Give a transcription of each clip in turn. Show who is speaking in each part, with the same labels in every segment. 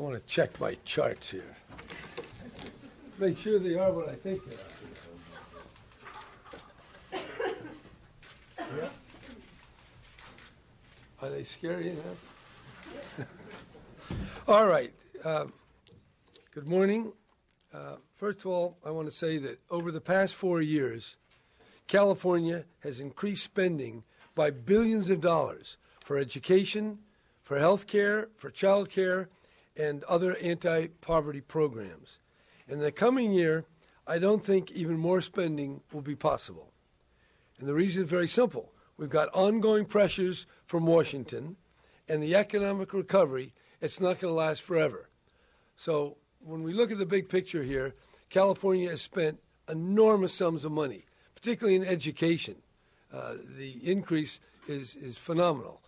Speaker 1: want to check my charts here. Make sure they are what I think they are. Yeah. Are they scary enough? All right. Good morning. First of all, I want to say that over the past 4 years, California has increased spending by billions of dollars for education, for health care, for child care, and other anti-poverty programs. In the coming year, I don't think even more spending will be possible. And the reason is very simple. We've got ongoing pressures from Washington, and the economic recovery, it's not going to last forever. So when we look at the big picture here, California has spent enormous sums of money, particularly in education. The increase is phenomenal.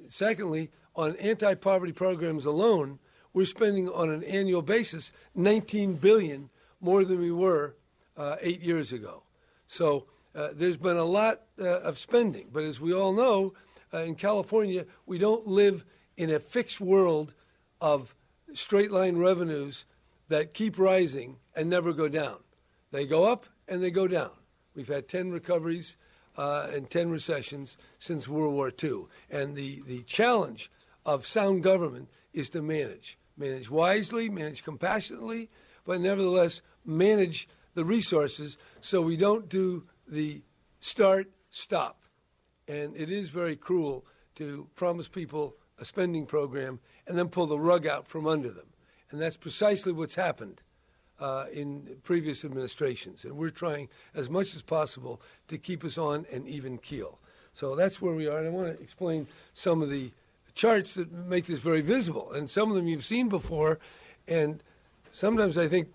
Speaker 1: Secondly, on anti-poverty programs alone, we're spending on an annual basis $19 billion more than we were 8 years ago. So there's been a lot of spending. But as we all know, in California, we don't live in a fixed world of straight-line revenues that keep rising and never go down. They go up and they go down. We've had 10 recoveries and 10 recessions since World War II. And the challenge of sound government is to manage wisely, manage compassionately, but nevertheless manage the resources so we don't do the start, stop. And it is very cruel to promise people a spending program and then pull the rug out from under them. And that's precisely what's happened in previous administrations. And we're trying as much as possible to keep us on an even keel. So that's where we are. And I want to explain some of the charts that make this very visible. And some of them you've seen before. And sometimes I think,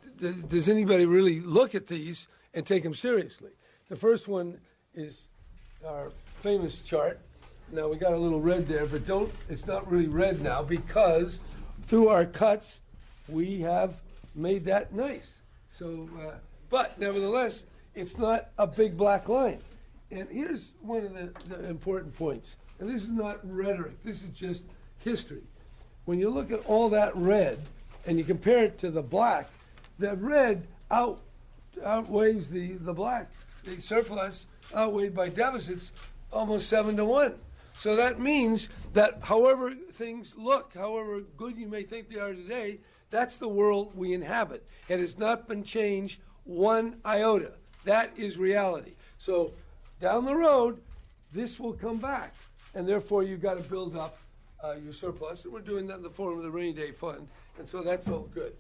Speaker 1: does anybody really look at these and take them seriously? The first one is our famous chart. Now, we got a little red there, but it's not really red now because through our cuts, we have made that nice. So, but nevertheless, it's not a big black line. And here's one of the important points. And this is not rhetoric. This is just history. When you look at all that red and you compare it to the black, the red outweighs the black. The surplus outweighed by deficits almost 7-1. So that means that however things look, however good you may think they are today, that's the world we inhabit. It has not been changed one iota. That is reality. So down the road, this will come back. And therefore, you've got to build up your surplus. And we're doing that in the form of the rainy day fund. And so that's all good.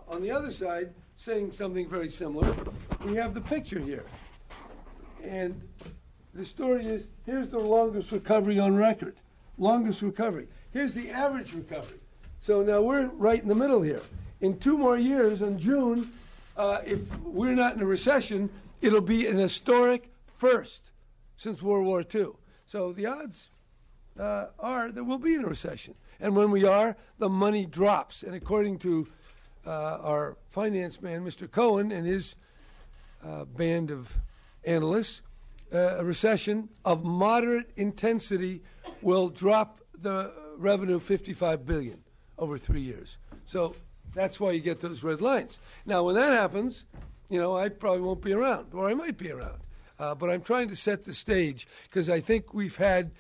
Speaker 1: On the other side, saying something very similar, we have the picture here. And the story is, here's the longest recovery on record. Longest recovery. Here's the average recovery. So now we're right in the middle here. In 2 more years, in June, if we're not in a recession, it'll be an historic first since World War II. So the odds are that we'll be in a recession. And when we are, the money drops. And according to our finance man, Mr. Cohen, and his band of analysts, a recession of moderate intensity will drop the revenue $55 billion over 3 years. So that's why you get those red lines. Now, when that happens, I probably won't be around, or I might be around. But I'm trying to set the stage because I think we've had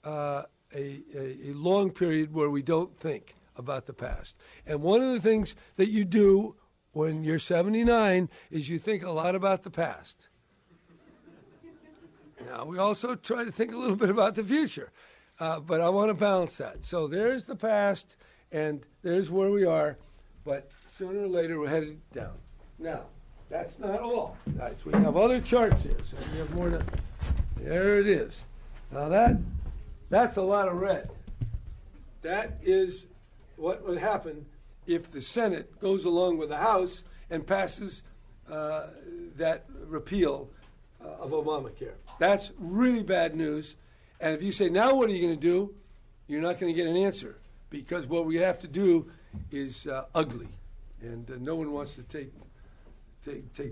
Speaker 1: a long period where we don't think about the past. And one of the things that you do when you're 79 is you think a lot about the past. Now, we also try to think a little bit about the future, but I want to balance that. So there's the past, and there's where we are, but sooner or later we're headed down. Now, that's not all, guys. We have other charts here, so we have more to... There it is. Now that's a lot of red. That is what would happen if the Senate goes along with the House and passes that repeal of Obamacare. That's really bad news. And if you say, now what are you going to do? You're not going to get an answer because what we have to do is ugly. And no one wants to take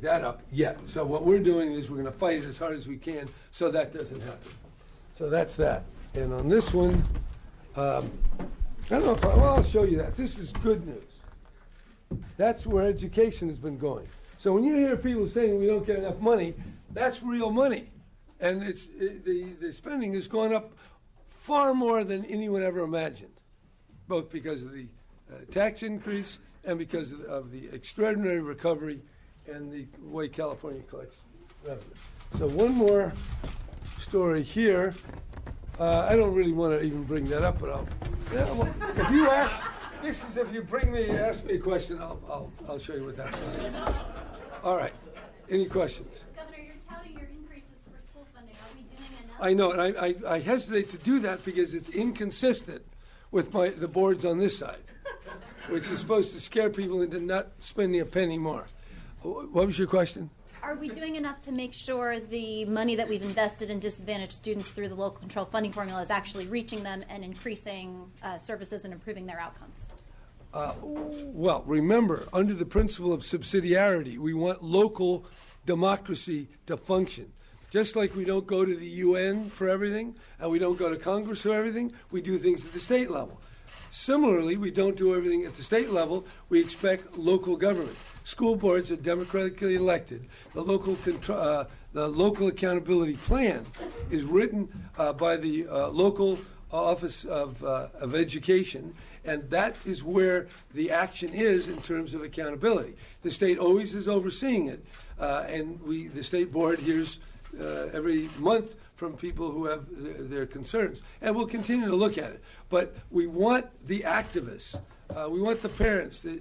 Speaker 1: that up yet. So what we're doing is we're going to fight it as hard as we can so that doesn't happen. So that's that. And on this one, I don't know if well, I'll show you that. This is good news. That's where education has been going. So when you hear people saying we don't get enough money, that's real money. And the spending has gone up far more than anyone ever imagined, both because of the tax increase and because of the extraordinary recovery and the way California collects revenue. So one more story here. I don't really want to even bring that up, but if you ask, this is if you ask me a question, I'll show you what that's like. All right. Any questions?
Speaker 2: Governor, you're touting your increases for school funding. Are we doing enough?
Speaker 1: I know, and I hesitate to do that because it's inconsistent with the boards on this side, which is supposed to scare people into not spending a penny more. What was your question?
Speaker 2: Are we doing enough to make sure the money that we've invested in disadvantaged students through the local control funding formula is actually reaching them and increasing services and improving their outcomes?
Speaker 1: Well, remember, under the principle of subsidiarity, we want local democracy to function. Just like we don't go to the UN for everything, and we don't go to Congress for everything, we do things at the state level. Similarly, we don't do everything at the state level. We expect local government. School boards are democratically elected. The local accountability plan is written by the local Office of Education, and that is where the action is in terms of accountability. The state always is overseeing it, and the state board hears every month from people who have their concerns, and we'll continue to look at it. But we want the activists, we want the parents, the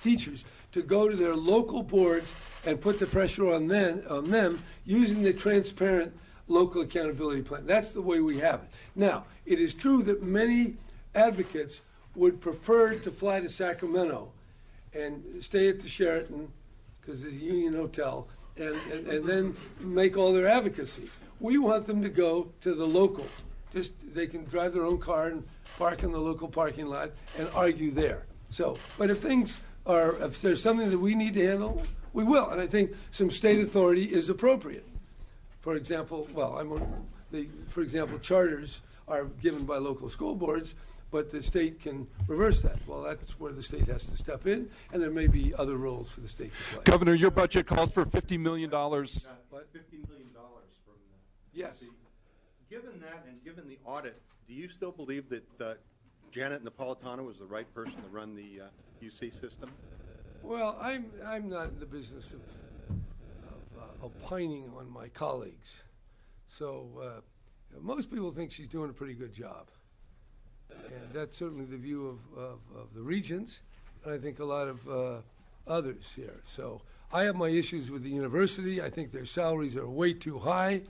Speaker 1: teachers, to go to their local boards and put the pressure on them using the transparent local accountability plan. That's the way we have it. Now, it is true that many advocates would prefer to fly to Sacramento and stay at the Sheraton, because it's a Union Hotel, and then make all their advocacy. We want them to go to the local. Just they can drive their own car and park in the local parking lot and argue there. So, but if there's something that we need to handle, we will. And I think some state authority is appropriate. For example, charters are given by local school boards, but the state can reverse that. Well, that's where the state has to step in, and there may be other roles for the state to play.
Speaker 3: Governor, your budget calls for $50 million.
Speaker 4: $50 million from
Speaker 1: Yes.
Speaker 4: Given that and given the audit, do you still believe that Janet Napolitano was the right person to run the UC system?
Speaker 1: Well, I'm not in the business of opining on my colleagues. So most people think she's doing a pretty good job. And that's certainly the view of the regents, and I think a lot of others here. So I have my issues with the university. I think their salaries are way too high,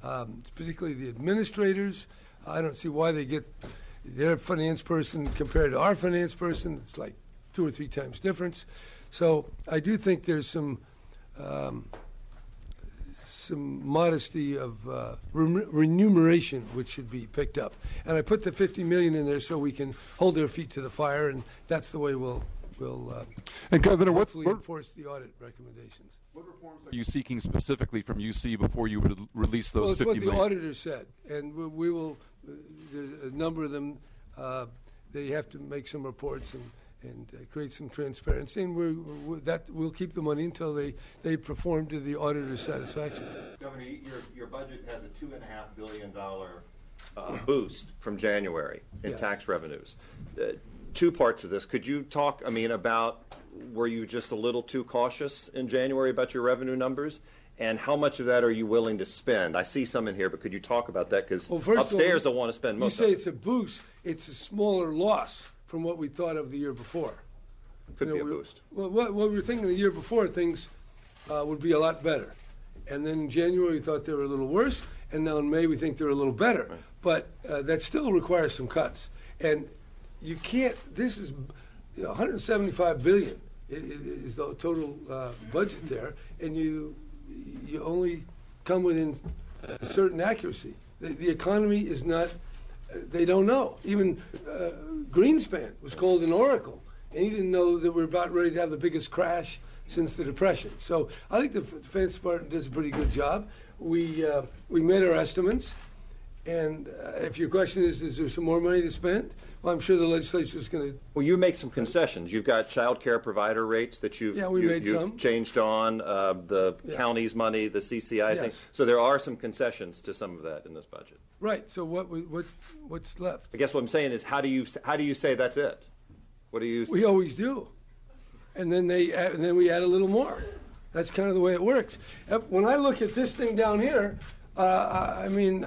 Speaker 1: particularly the administrators. I don't see why they get their finance person compared to our finance person. It's like 2 or 3 times difference. So I do think there's some modesty of remuneration which should be picked up. And I put the $50 million in there so we can hold their feet to the fire, and that's the way we'll
Speaker 3: and Governor,
Speaker 1: hopefully enforce the audit recommendations.
Speaker 3: What reforms are you seeking specifically from UC before you would release those $50 million?
Speaker 1: Well, it's what the auditor said, and we will. There's a number of them. They have to make some reports and create some transparency, and we'll keep the money until they perform to the auditor's satisfaction.
Speaker 5: Governor, your budget has a $2.5 billion boost from January in tax revenues. 2 parts of this. Could you talk, about were you just a little too cautious in January about your revenue numbers? And how much of that are you willing to spend? I see some in here, but could you talk about that? Because upstairs they'll want to spend most of it.
Speaker 1: You say it's a boost. It's a smaller loss from what we thought of the year before.
Speaker 5: Could be a boost.
Speaker 1: Well, what we were thinking the year before, things would be a lot better. And then in January we thought they were a little worse, and now in May we think they're a little better. Right. But that still requires some cuts. And you can't, this is $175 billion is the total budget there, and you only come within a certain accuracy. The economy is not, they don't know. Even Greenspan was called an oracle, and he didn't know that we're about ready to have the biggest crash since the Depression. So I think the Defense Department does a pretty good job. We made our estimates, And if your question is there some more money to spend? Well, I'm sure the legislature is going to.
Speaker 5: Well, you make some concessions. You've got child care provider rates that you've
Speaker 1: made
Speaker 5: you've
Speaker 1: some.
Speaker 5: changed on, the county's money, the CCI thing.
Speaker 1: Yes.
Speaker 5: So there are some concessions to some of that in this budget.
Speaker 1: Right. So what's left?
Speaker 5: I guess what I'm saying is, how do you say that's it? What do you?
Speaker 1: We always do, and then we add a little more. That's kind of the way it works. When I look at this thing down here, I mean,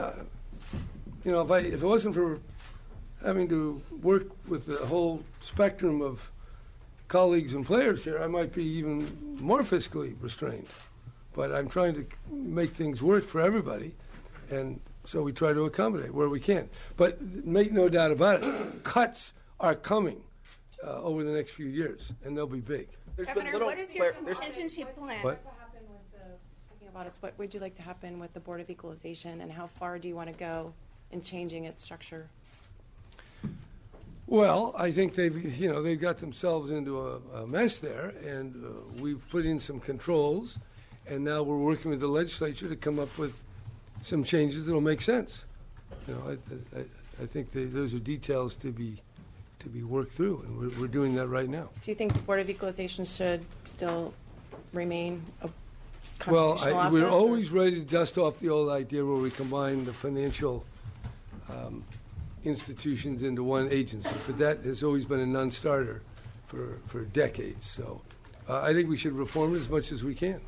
Speaker 1: if it wasn't for having to work with the whole spectrum of colleagues and players here, I might be even more fiscally restrained. But I'm trying to make things work for everybody, and so we try to accommodate where we can. But make no doubt about it, cuts are coming over the next few years, and they'll be big.
Speaker 6: Governor, what is your contingency plan?
Speaker 1: What?
Speaker 7: Speaking about it, what would you like to happen with the Board of Equalization, and how far do you want to go in changing its structure?
Speaker 1: Well, I think they've got themselves into a mess there, and we've put in some controls, and now we're working with the legislature to come up with some changes that'll make sense. I think those are details to be worked through, and we're doing that right now.
Speaker 7: Do you think the Board of Equalization should still remain a
Speaker 1: Well,
Speaker 7: constitutional office?
Speaker 1: we're
Speaker 7: or-
Speaker 1: always ready to dust off the old idea where we combine the financial institutions into one agency, but that has always been a non-starter for decades. So I think we should reform it as much as we can.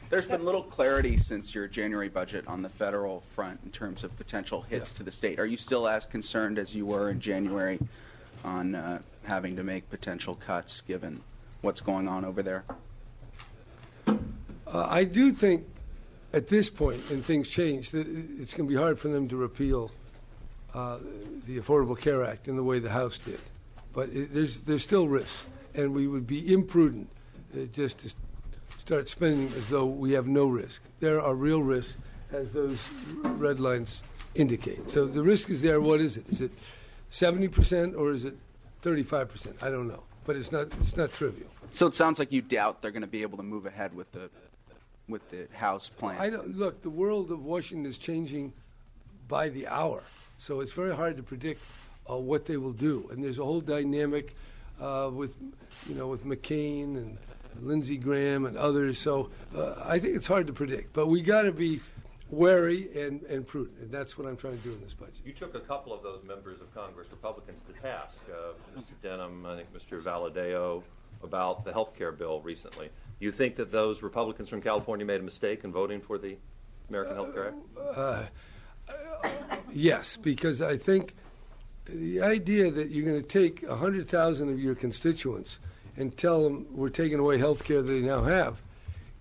Speaker 8: There's been little clarity since your January budget on the federal front in terms of potential hits to the state. Are you still as concerned as you were in January on having to make potential cuts given what's going on over there?
Speaker 1: I do think at this point, and things change, that it's going to be hard for them to repeal the Affordable Care Act in the way the House did. But there's still risks, and we would be imprudent just to start spending as though we have no risk. There are real risks, as those red lines indicate. So the risk is there. What is it? Is it 70% or is it 35%? I don't know, but it's not trivial.
Speaker 8: So it sounds like you doubt they're going to be able to move ahead with the House plan.
Speaker 1: Look, the world of Washington is changing by the hour, so it's very hard to predict what they will do. And there's a whole dynamic with McCain and Lindsey Graham and others. So I think it's hard to predict, but we got to be wary and prudent, and that's what I'm trying to do in this budget.
Speaker 5: You took a couple of those members of Congress, Republicans, to task. Mr. Denham, I think Mr. Valadao, about the health care bill recently. You think that those Republicans from California made a mistake in voting for the American Health Care Act?
Speaker 1: Yes, because I think the idea that you're going to take 100,000 of your constituents and tell them we're taking away health care that they now have,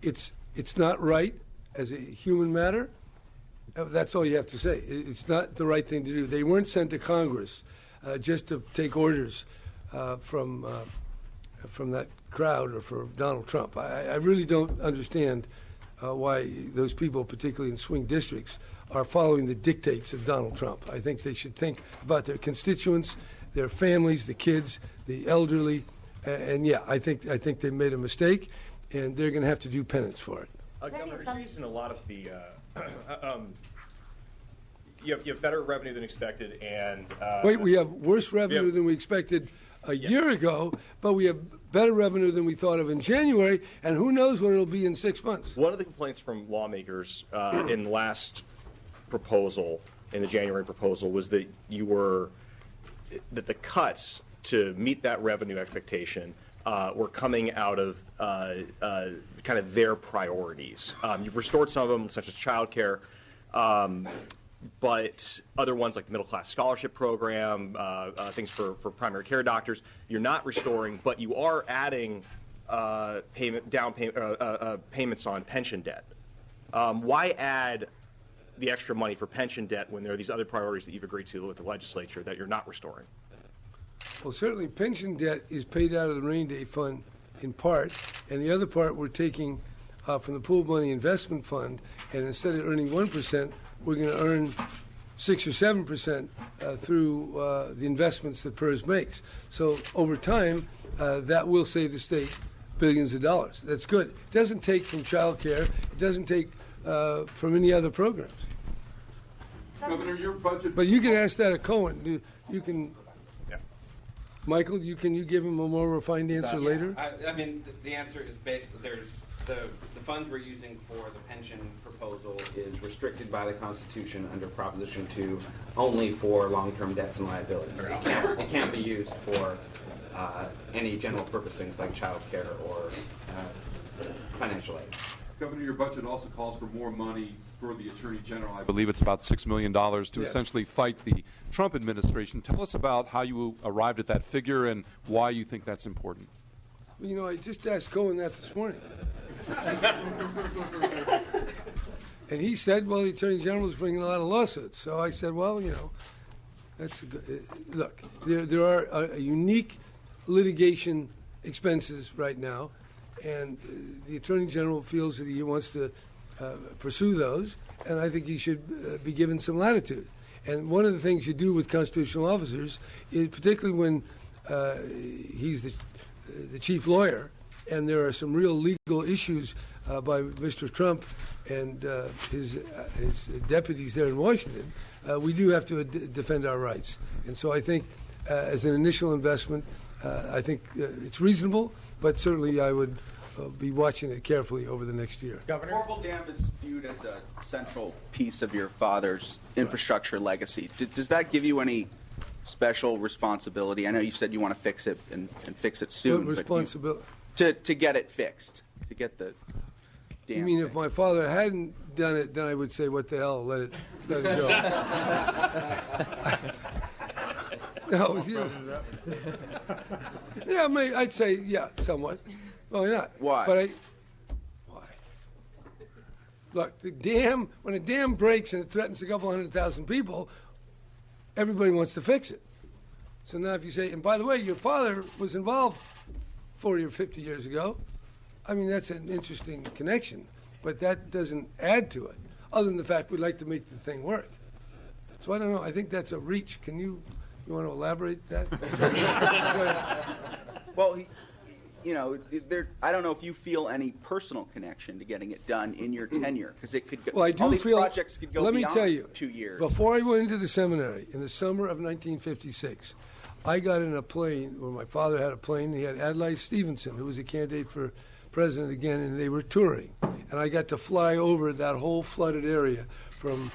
Speaker 1: it's not right as a human matter. That's all you have to say. It's not the right thing to do. They weren't sent to Congress just to take orders from that crowd or for Donald Trump. I really don't understand why those people, particularly in swing districts, are following the dictates of Donald Trump. I think they should think about their constituents, their families, the kids, the elderly, and yeah, I think they made a mistake, and they're going to have to do penance for it.
Speaker 9: Governor, you're using a lot of the you have better revenue than expected, and
Speaker 1: wait, we have worse revenue than we expected a year ago, but we have better revenue than we thought of in January, and who knows what it'll be in 6 months.
Speaker 9: One of the complaints from lawmakers in the last proposal, in the January proposal, was that that the cuts to meet that revenue expectation were coming out of kind of their priorities. You've restored some of them, such as childcare, but other ones like the middle class scholarship program, things for primary care doctors, you're not restoring, but you are adding payments on pension debt. Why add the extra money for pension debt when there are these other priorities that you've agreed to with the legislature that you're not restoring?
Speaker 1: Well, certainly pension debt is paid out of the rainy day fund in part, and the other part we're taking from the pooled money investment fund, and instead of earning 1%, we're going to earn 6 or 7% through the investments that PERS makes. So over time, that will save the state billions of dollars. That's good. It doesn't take from child care. It doesn't take from any other programs.
Speaker 3: Governor, your budget.
Speaker 1: But you can ask that of Cohen. You can, Michael, can you give him a more refined answer later?
Speaker 10: I mean, the answer is basically there's the funds we're using for the pension proposal is restricted by the Constitution under Proposition 2 only for long-term debts and liabilities. It can't be used for any general purpose things like child care or financial aid.
Speaker 3: Governor, your budget also calls for more money for the Attorney General. I believe it's about $6 million to essentially fight the Trump administration. Tell us about how you arrived at that figure and why you think that's important.
Speaker 1: Well, you know, I just asked Cohen that this morning. And he said, well, the Attorney General is bringing a lot of lawsuits. So I said, well, you know, that's a good, look, there are unique litigation expenses right now, and the Attorney General feels that he wants to pursue those, and I think he should be given some latitude. And one of the things you do with constitutional officers is, particularly when he's the chief lawyer, and there are some real legal issues by Mr. Trump and his deputies there in Washington, we do have to defend our rights. And so I think as an initial investment, I think it's reasonable, but certainly I would be watching it carefully over the next year.
Speaker 8: Governor? Orville Dam is viewed as a central piece of your father's infrastructure legacy. Does that give you any special responsibility? I know you said you want to fix it and fix it soon.
Speaker 1: What responsibility?
Speaker 8: To get it fixed, to get the dam.
Speaker 1: You mean if my father hadn't done it, then I would say, what the hell, let it go. No, yeah, I'd say, yeah, somewhat. Well, not.
Speaker 8: Why?
Speaker 1: But why? Look, when a dam breaks and it threatens a couple 100,000 people, everybody wants to fix it. So now if you say, and by the way, your father was involved 40 or 50 years ago, I mean, that's an interesting connection, but that doesn't add to it, other than the fact we'd like to make the thing work. So I don't know. I think that's a reach. You want to elaborate that?
Speaker 8: Well, I don't know if you feel any personal connection to getting it done in your tenure, because it could go.
Speaker 1: Well, I do
Speaker 8: all these
Speaker 1: feel.
Speaker 8: projects could go
Speaker 1: let me
Speaker 8: beyond
Speaker 1: tell you,
Speaker 8: 2 years.
Speaker 1: Before I went into the seminary in the summer of 1956, I got in a plane, or my father had a plane. He had Adlai Stevenson, who was a candidate for president again, and they were touring. And I got to fly over that whole flooded area from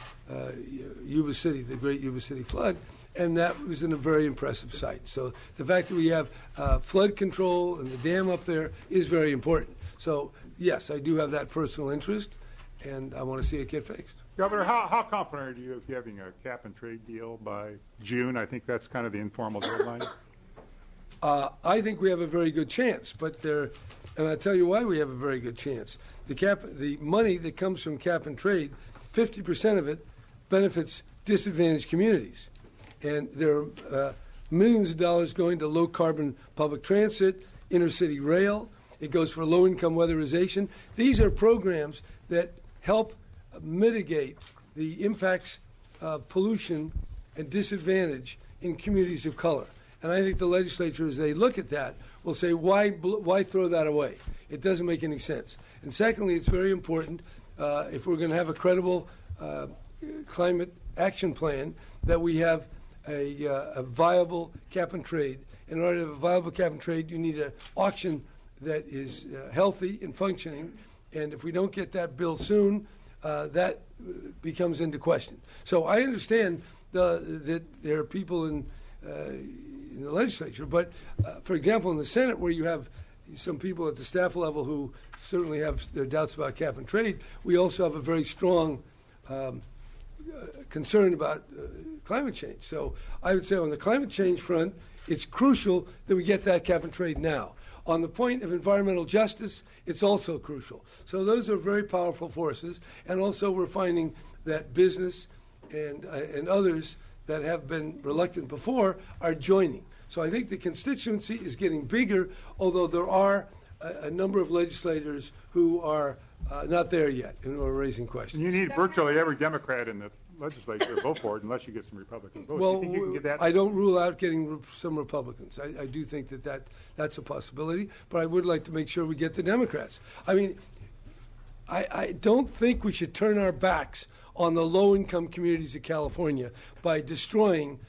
Speaker 1: Yuba City, the great Yuba City flood, and that was a very impressive sight. So the fact that we have flood control and the dam up there is very important. So, yes, I do have that personal interest, and I want to see it get fixed.
Speaker 11: Governor, how confident are you of having a cap-and-trade deal by June? I think that's kind of the informal deadline.
Speaker 1: I think we have a very good chance, and I'll tell you why we have a very good chance. The money that comes from cap and trade, 50% of it benefits disadvantaged communities. And there are millions of dollars going to low-carbon public transit, inner-city rail. It goes for low-income weatherization. These are programs that help mitigate the impacts of pollution and disadvantage in communities of color. And I think the legislature, as they look at that, will say, why throw that away? It doesn't make any sense. And secondly, it's very important, if we're going to have a credible climate action plan, that we have a viable cap and trade. In order to have a viable cap and trade, you need an auction that is healthy and functioning. And if we don't get that bill soon, that becomes into question. So I understand that there are people in the legislature, but for example, in the Senate, where you have some people at the staff level who certainly have their doubts about cap and trade, we also have a very strong concern about climate change. So I would say on the climate change front, it's crucial that we get that cap and trade now. On the point of environmental justice, it's also crucial. So those are very powerful forces. And also we're finding that business and others that have been reluctant before are joining. So I think the constituency is getting bigger, although there are a number of legislators who are not there yet and who are raising questions.
Speaker 11: You need virtually every Democrat in the legislature to vote for it unless you get some Republican votes.
Speaker 1: Well,
Speaker 11: you think you can get that?
Speaker 1: I don't rule out getting some Republicans. I do think that's a possibility, but I would like to make sure we get the Democrats. I mean, I don't think we should turn our backs on the low-income communities of California by destroying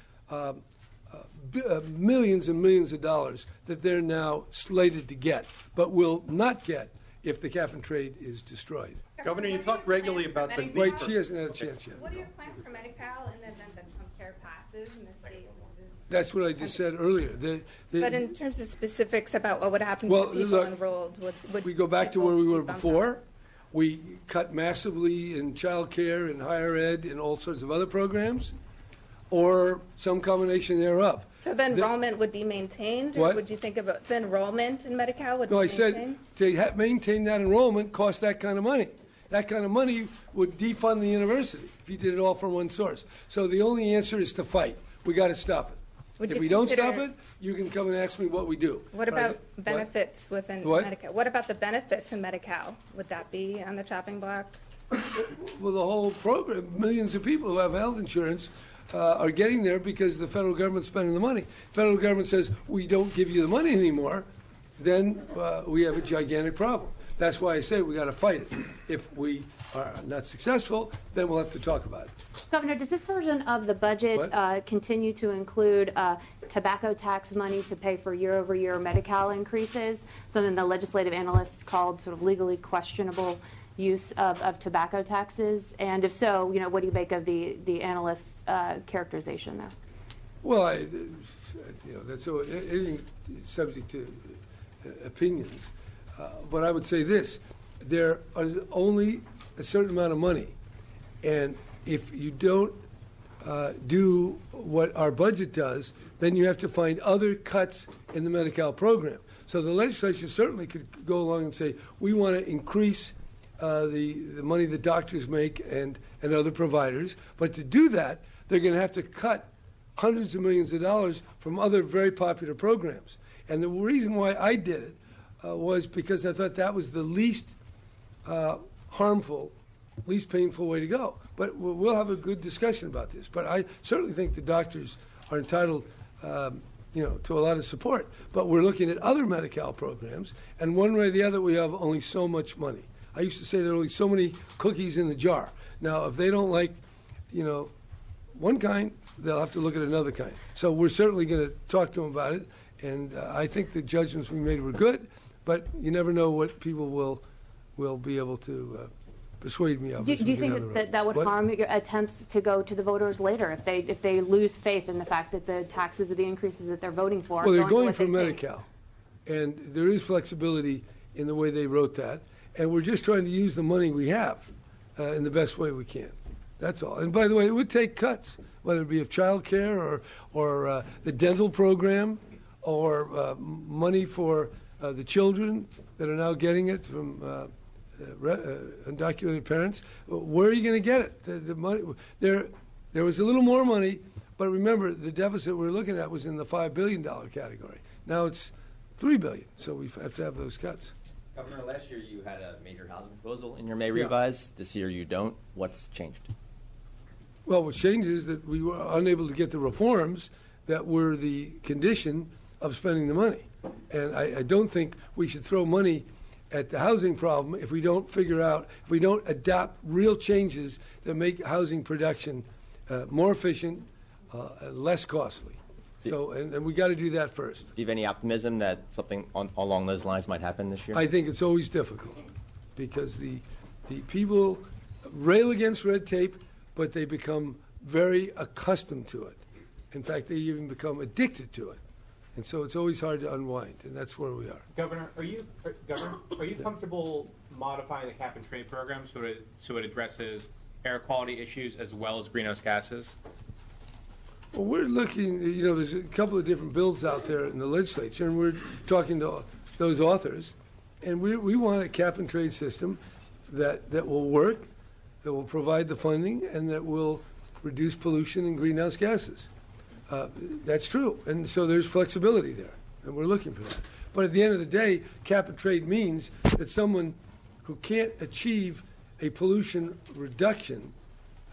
Speaker 1: millions and millions of dollars that they're now slated to get, but will not get if the cap and trade is destroyed.
Speaker 4: Governor, you talk regularly about the need
Speaker 1: Wait,
Speaker 4: for-
Speaker 1: she hasn't had a chance yet.
Speaker 6: What are your plans for Medi-Cal in the event that Trump Care passes and the state loses?
Speaker 1: That's what I just said earlier.
Speaker 6: But in terms of specifics about what would happen
Speaker 1: Well,
Speaker 6: to the people
Speaker 1: look,
Speaker 6: enrolled, would
Speaker 1: we go back to
Speaker 6: people
Speaker 1: where we
Speaker 6: be
Speaker 1: were
Speaker 6: bumped
Speaker 1: before.
Speaker 6: up?
Speaker 1: We cut massively in child care and higher ed and all sorts of other programs, or some combination thereof.
Speaker 6: So the enrollment would be maintained? Or
Speaker 1: What?
Speaker 6: would you think about the enrollment in Medi-Cal would
Speaker 1: No,
Speaker 6: be
Speaker 1: I said
Speaker 6: maintained?
Speaker 1: to maintain that enrollment costs that kind of money. That kind of money would defund the university if you did it all from one source. So the only answer is to fight. We got to stop it.
Speaker 6: Would
Speaker 1: If
Speaker 6: you
Speaker 1: we don't
Speaker 6: consider-
Speaker 1: stop it, you can come and ask me what we do.
Speaker 6: What about benefits within
Speaker 1: What?
Speaker 6: Medi-Cal? What about the benefits in Medi-Cal? Would that be on the chopping block?
Speaker 1: Well, the whole program, millions of people who have health insurance are getting there because the federal government's spending the money. Federal government says, we don't give you the money anymore, then we have a gigantic problem. That's why I say we got to fight it. If we are not successful, then we'll have to talk about it.
Speaker 12: Governor, does this version of the budget continue to include tobacco tax money to pay for year-over-year Medi-Cal increases, something the legislative analysts called sort of legally questionable use of tobacco taxes? And if so, what do you make of the analyst's characterization there?
Speaker 1: Well, that's anything subject to opinions. But I would say this, there is only a certain amount of money, and if you don't do what our budget does, then you have to find other cuts in the Medi-Cal program. So the legislature certainly could go along and say, we want to increase the money that doctors make and other providers, but to do that, they're going to have to cut hundreds of millions of dollars from other very popular programs. And the reason why I did it was because I thought that was the least harmful, least painful way to go. But we'll have a good discussion about this. But I certainly think the doctors are entitled, to a lot of support. But we're looking at other Medi-Cal programs, and one way or the other, we have only so much money. I used to say there are only so many cookies in the jar. Now, if they don't like, one kind, they'll have to look at another kind. So we're certainly going to talk to them about it, and I think the judgments we made were good. But you never know what people will be able to persuade me of.
Speaker 12: Do you think that would harm your attempts to go to the voters later if they lose faith in the fact that the taxes or the increases that they're voting for?
Speaker 1: Well, they're going for Medi-Cal, and there is flexibility in the way they wrote that, and we're just trying to use the money we have in the best way we can. That's all. And by the way, it would take cuts, whether it be of child care or the dental program or money for the children that are now getting it from undocumented parents. Where are you going to get it? The money there was a little more money, but remember the deficit we're looking at was in the $5 billion category. Now it's $3 billion, so we have to have those cuts.
Speaker 13: Governor, last year you had a major housing proposal in your May revise. This year you don't. What's changed?
Speaker 1: Well, what changed is that we were unable to get the reforms that were the condition of spending the money. And I don't think we should throw money at the housing problem if we don't adopt real changes that make housing production more efficient, less costly. So, and we got to do that first.
Speaker 13: Do you have any optimism that something along those lines might happen this year?
Speaker 1: I think it's always difficult because the people rail against red tape, but they become very accustomed to it. In fact, they even become addicted to it. And so it's always hard to unwind, and that's where we are.
Speaker 14: Governor, are you comfortable modifying the cap and trade program so it addresses air quality issues as well as greenhouse gases?
Speaker 1: Well, we're looking, there's a couple of different bills out there in the legislature, and we're talking to those authors, and we want a cap and trade system that will work, that will provide the funding, and that will reduce pollution and greenhouse gases. That's true, and so there's flexibility there, and we're looking for that. But at the end of the day, cap and trade means that someone who can't achieve a pollution reduction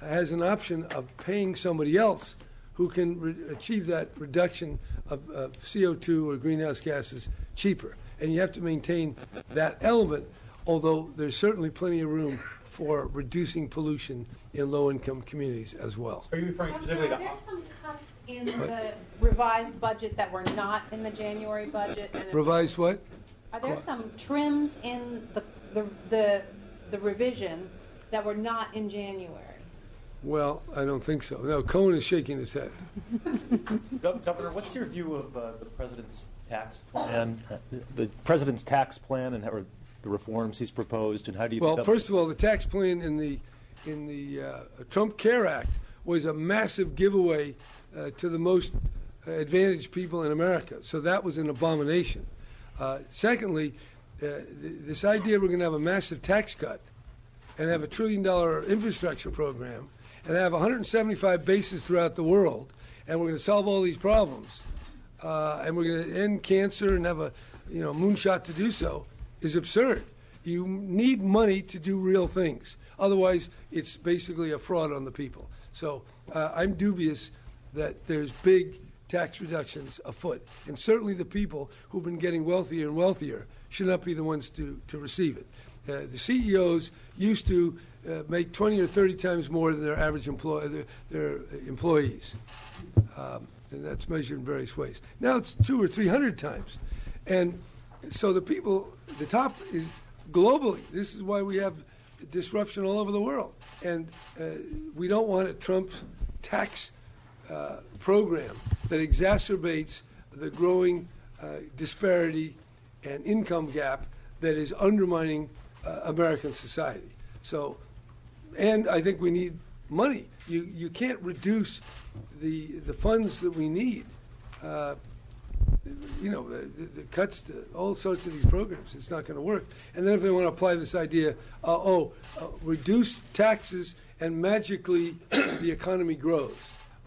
Speaker 1: has an option of paying somebody else who can achieve that reduction of CO2 or greenhouse gases cheaper. And you have to maintain that element although there's certainly plenty of room for reducing pollution in low-income communities as well.
Speaker 14: Are you referring specifically to?
Speaker 15: Are there some cuts in the revised budget that were not in the January budget? And
Speaker 1: Revised what?
Speaker 15: Are there some trims in the revision that were not in January?
Speaker 1: Well, I don't think so. No, Cohen is shaking his head.
Speaker 16: Governor, what's your view of the president's tax plan, and the reforms he's proposed, and how do you?
Speaker 1: Well, first of all, the tax plan in the Trump Care Act was a massive giveaway to the most advantaged people in America. So that was an abomination. Secondly, this idea we're going to have a massive tax cut and have $1 trillion infrastructure program and have 175 bases throughout the world, and we're going to solve all these problems, and we're going to end cancer and have a moonshot to do so, is absurd. You need money to do real things. Otherwise, it's basically a fraud on the people. So I'm dubious that there's big tax reductions afoot. And certainly the people who've been getting wealthier and wealthier should not be the ones to receive it. The CEOs used to make 20 or 30 times more than their average their employees. And that's measured in various ways. Now it's 200 or 300 times. And so the people, the top is globally. This is why we have disruption all over the world. And we don't want a Trump tax program that exacerbates the growing disparity and income gap that is undermining American society. So, and I think we need money. You can't reduce the funds that we need. The cuts to all sorts of these programs, it's not going to work. And then if they want to apply this idea, reduce taxes and magically the economy grows.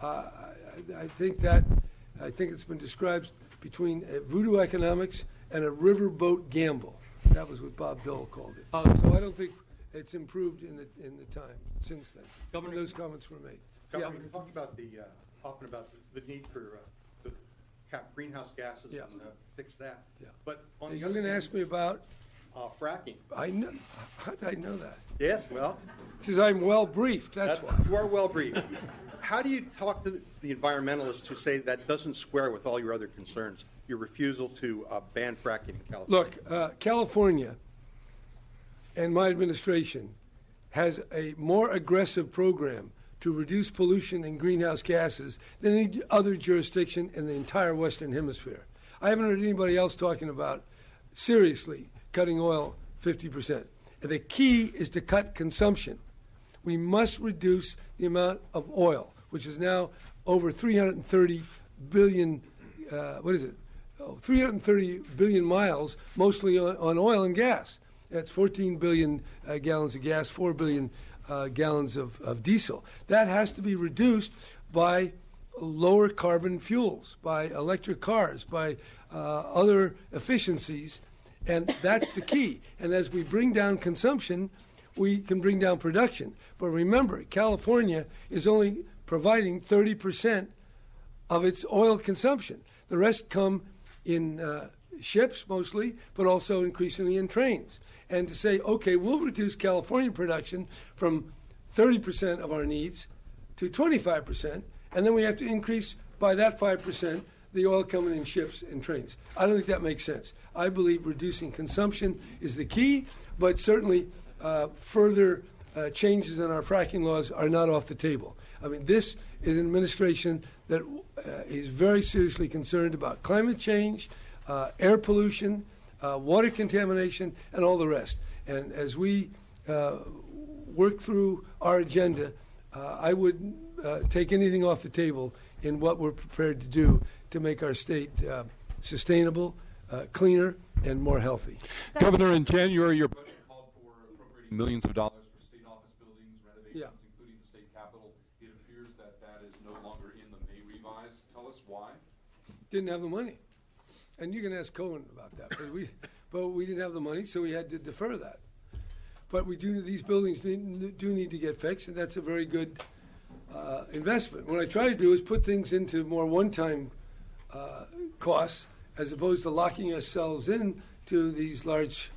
Speaker 1: I think it's been described between voodoo economics and a riverboat gamble. That was what Bob Dole called it. So I don't think it's improved in the time since then. Governor, those comments were made.
Speaker 4: Governor, you're talking about often about the need for to cap greenhouse gases and fix that. Yeah. But on the
Speaker 1: you're
Speaker 4: other
Speaker 1: going to
Speaker 4: hand,
Speaker 1: ask me about
Speaker 4: fracking.
Speaker 1: I know. How did I know that?
Speaker 4: Yes, well,
Speaker 1: because I'm well briefed. That's why.
Speaker 4: You are well briefed. How do you talk to the environmentalists who say that doesn't square with all your other concerns? Your refusal to ban fracking in California.
Speaker 1: Look, California and my administration has a more aggressive program to reduce pollution and greenhouse gases than any other jurisdiction in the entire Western Hemisphere. I haven't heard anybody else talking about seriously cutting oil 50%. And the key is to cut consumption. We must reduce the amount of oil, which is now over 330 billion, 330 billion miles, mostly on oil and gas. That's 14 billion gallons of gas, 4 billion gallons of diesel. That has to be reduced by lower carbon fuels, by electric cars, by other efficiencies, and that's the key. And as we bring down consumption, we can bring down production. But remember, California is only providing 30% of its oil consumption. The rest come in ships mostly, but also increasingly in trains. And to say, okay, we'll reduce California production from 30% of our needs to 25%, and then we have to increase by that 5% the oil coming in ships and trains. I don't think that makes sense. I believe reducing consumption is the key, but certainly further changes in our fracking laws are not off the table. I mean, this is an administration that is very seriously concerned about climate change, air pollution, water contamination, and all the rest. And as we work through our agenda, I would take anything off the table in what we're prepared to do to make our state sustainable, cleaner, and more healthy.
Speaker 3: Governor, in January, your budget called for appropriating millions of dollars for state office buildings, renovations, including the state capitol. It appears that that is no longer in the May revise. Tell us why.
Speaker 1: Didn't have the money. And you can ask Cohen about that. But we didn't have the money, so we had to defer that. But these buildings do need to get fixed, and that's a very good investment. What I try to do is put things into more one-time costs as opposed to locking ourselves in to these large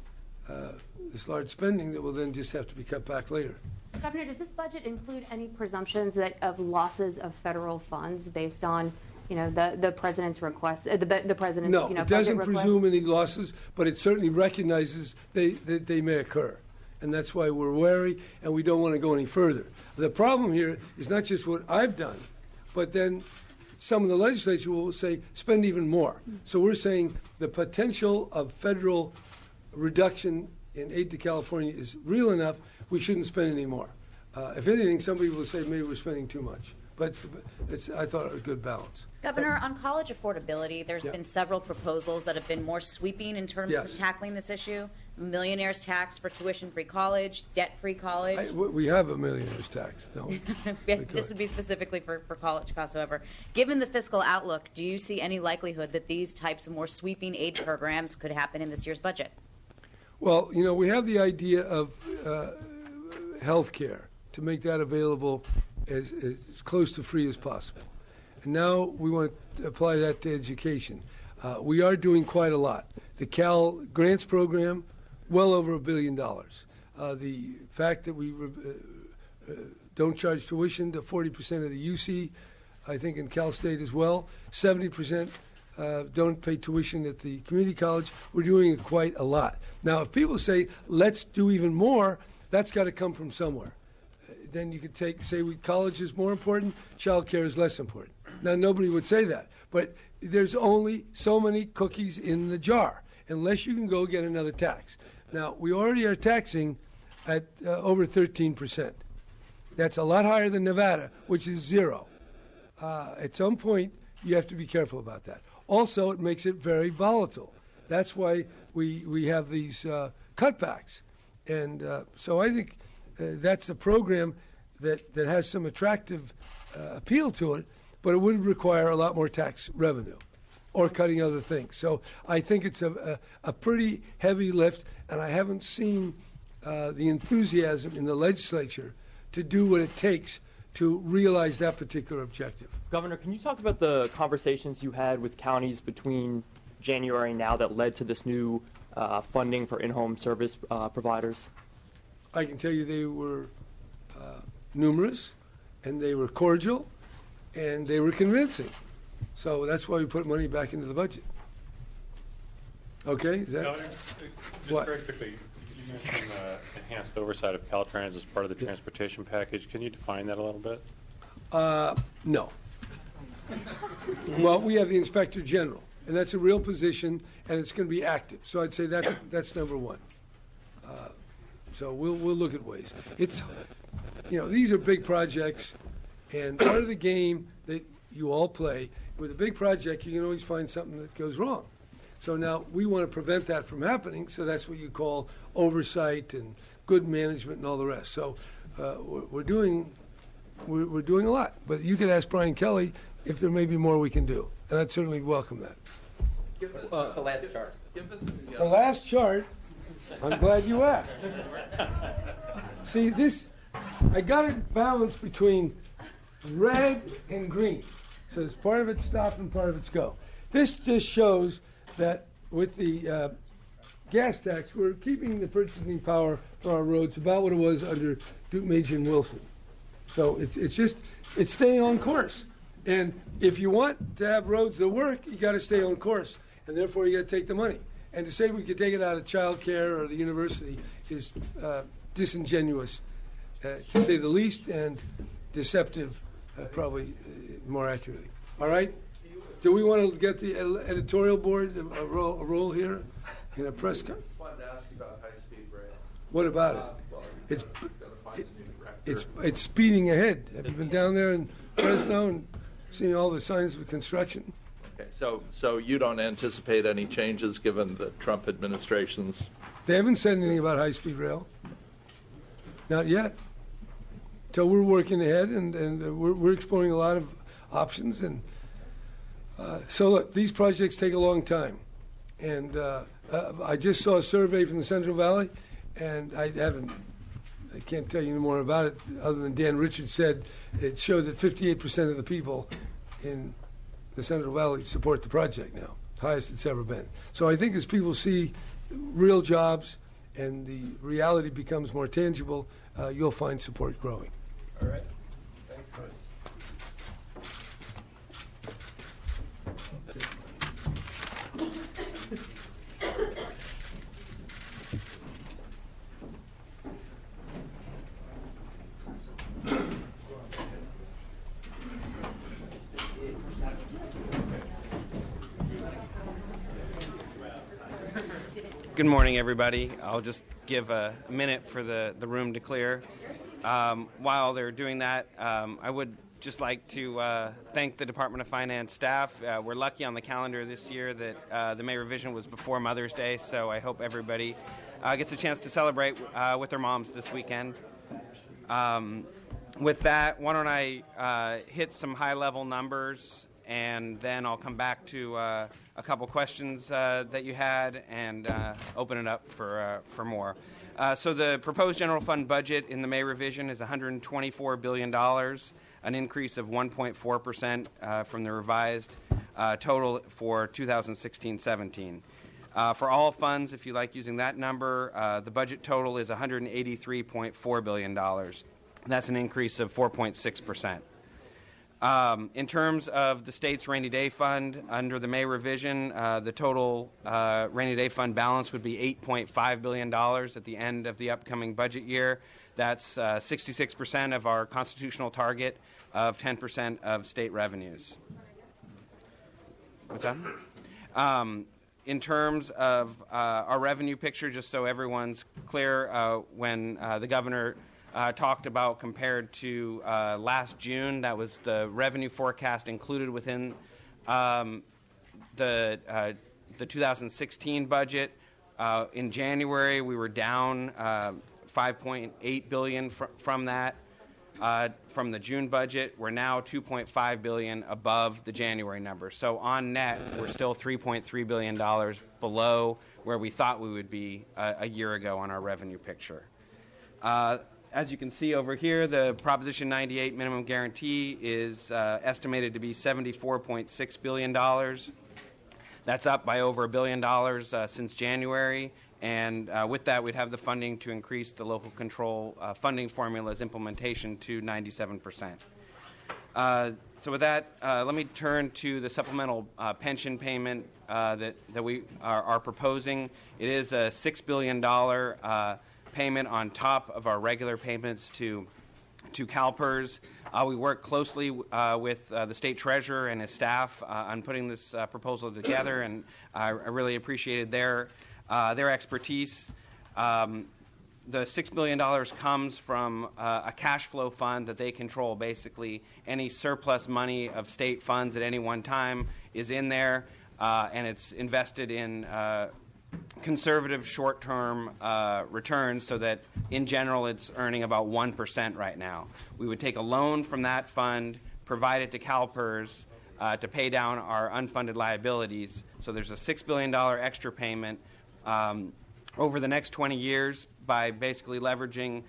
Speaker 1: this large spending that will then just have to be cut back later.
Speaker 12: Governor, does this budget include any presumptions of losses of federal funds based on, the president's request, the president's,
Speaker 1: No,
Speaker 12: budget
Speaker 1: it doesn't
Speaker 12: request?
Speaker 1: presume any losses, but it certainly recognizes that they may occur. And that's why we're wary, and we don't want to go any further. The problem here is not just what I've done, but then some of the legislature will say, spend even more. So we're saying the potential of federal reduction in aid to California is real enough, we shouldn't spend any more. If anything, some people will say maybe we're spending too much. But it's I thought, a good balance.
Speaker 17: Governor, on college affordability, there's been several proposals that have been more sweeping in terms of tackling this issue. Millionaire's tax for tuition-free college, debt-free college.
Speaker 1: We have a millionaire's tax, don't we?
Speaker 17: This would be specifically for college costs, however. Given the fiscal outlook, do you see any likelihood that these types of more sweeping aid programs could happen in this year's budget?
Speaker 1: Well, we have the idea of health care, to make that available as close to free as possible. And now we want to apply that to education. We are doing quite a lot. The Cal Grants program, well over $1 billion. The fact that we don't charge tuition to 40% of the UC, I think in Cal State as well. 70% don't pay tuition at the community college. We're doing quite a lot. Now, if people say, let's do even more, that's got to come from somewhere. Then you could say college is more important, child care is less important. Now, nobody would say that. But there's only so many cookies in the jar, unless you can go get another tax. Now, we already are taxing at over 13%. That's a lot higher than Nevada, which is 0. At some point, you have to be careful about that. Also, it makes it very volatile. That's why we have these cutbacks. And so I think that's a program that has some attractive appeal to it, but it would require a lot more tax revenue or cutting other things. So I think it's a pretty heavy lift, and I haven't seen the enthusiasm in the legislature to do what it takes to realize that particular objective.
Speaker 18: Governor, can you talk about the conversations you had with counties between January and now that led to this new funding for in-home service providers?
Speaker 1: I can tell you they were numerous, and they were cordial, and they were convincing. So that's why we put money back into the budget. Okay? Is that
Speaker 19: Governor, just very quickly, you mentioned enhanced oversight of Caltrans as part of the transportation package. Can you define that a little bit?
Speaker 1: No. Well, we have the Inspector General, and that's a real position, and it's going to be active. So I'd say that's number one. So we'll look at ways. It's, these are big projects, and part of the game that you all play, with a big project, you can always find something that goes wrong. So now we want to prevent that from happening, so that's what you call oversight and good management and all the rest. So we're doing a lot. But you could ask Brian Kelly if there may be more we can do, and I'd certainly welcome that.
Speaker 13: The last chart.
Speaker 1: The last chart, I'm glad you asked. See, I got it balanced between red and green. So it's part of it's stop and part of it's go. This just shows that with the gas tax, we're keeping the purchasing power for our roads about what it was under Duke, Major, and Wilson. So it's staying on course. And if you want to have roads that work, you got to stay on course, and therefore you got to take the money. And to say we could take it out of child care or the university is disingenuous, to say the least, and deceptive, probably more accurately. All right? Do we want to get the editorial board a role here in a press conference?
Speaker 20: I wanted to ask you about high-speed rail.
Speaker 1: What about it? It's speeding ahead. Have you been down there in Fresno and seen all the signs of construction?
Speaker 20: Okay, so you don't anticipate any changes given the Trump administration's?
Speaker 1: They haven't said anything about high-speed rail. Not yet. So we're working ahead, and we're exploring a lot of options. And so look, these projects take a long time. And I just saw a survey from the Central Valley, and I can't tell you any more about it other than Dan Richards said it showed that 58% of the people in the Central Valley support the project now, highest it's ever been. So I think as people see real jobs and the reality becomes more tangible, you'll find support growing.
Speaker 13: All right. Thanks, Chris.
Speaker 10: Good morning, everybody. I'll just give a minute for the room to clear. While they're doing that, I would just like to thank the Department of Finance staff. We're lucky on the calendar this year that the May revision was before Mother's Day, so I hope everybody gets a chance to celebrate with their moms this weekend. With that, why don't I hit some high-level numbers, and then I'll come back to a couple questions that you had and open it up for more. So the proposed general fund budget in the May revision is $124 billion, an increase of 1.4% from the revised total for 2016-17. For all funds, if you like using that number, the budget total is $183.4 billion. That's an increase of 4.6%. In terms of the state's rainy day fund, under the May revision, the total rainy day fund balance would be $8.5 billion at the end of the upcoming budget year. That's 66% of our constitutional target of 10% of state revenues. What's that? In terms of our revenue picture, just so everyone's clear, when the governor talked about compared to last June, that was the revenue forecast included within the 2016 budget. In January, we were down $5.8 billion from that. From the June budget, we're now $2.5 billion above the January number. So on net, we're still $3.3 billion below where we thought we would be a year ago on our revenue picture. As you can see over here, the Proposition 98 minimum guarantee is estimated to be $74.6 billion. That's up by over $1 billion since January. And with that, we'd have the funding to increase the local control funding formula's implementation to 97%. So with that, let me turn to the supplemental pension payment that we are proposing. It is a $6 billion payment on top of our regular payments to CalPERS. We work closely with the state treasurer and his staff on putting this proposal together, and I really appreciated their expertise. The $6 billion comes from a cash flow fund that they control. Basically, any surplus money of state funds at any one time is in there, and it's invested in conservative short-term returns, so that in general it's earning about 1% right now. We would take a loan from that fund, provide it to CalPERS to pay down our unfunded liabilities. So there's a $6 billion extra payment over the next 20 years by basically leveraging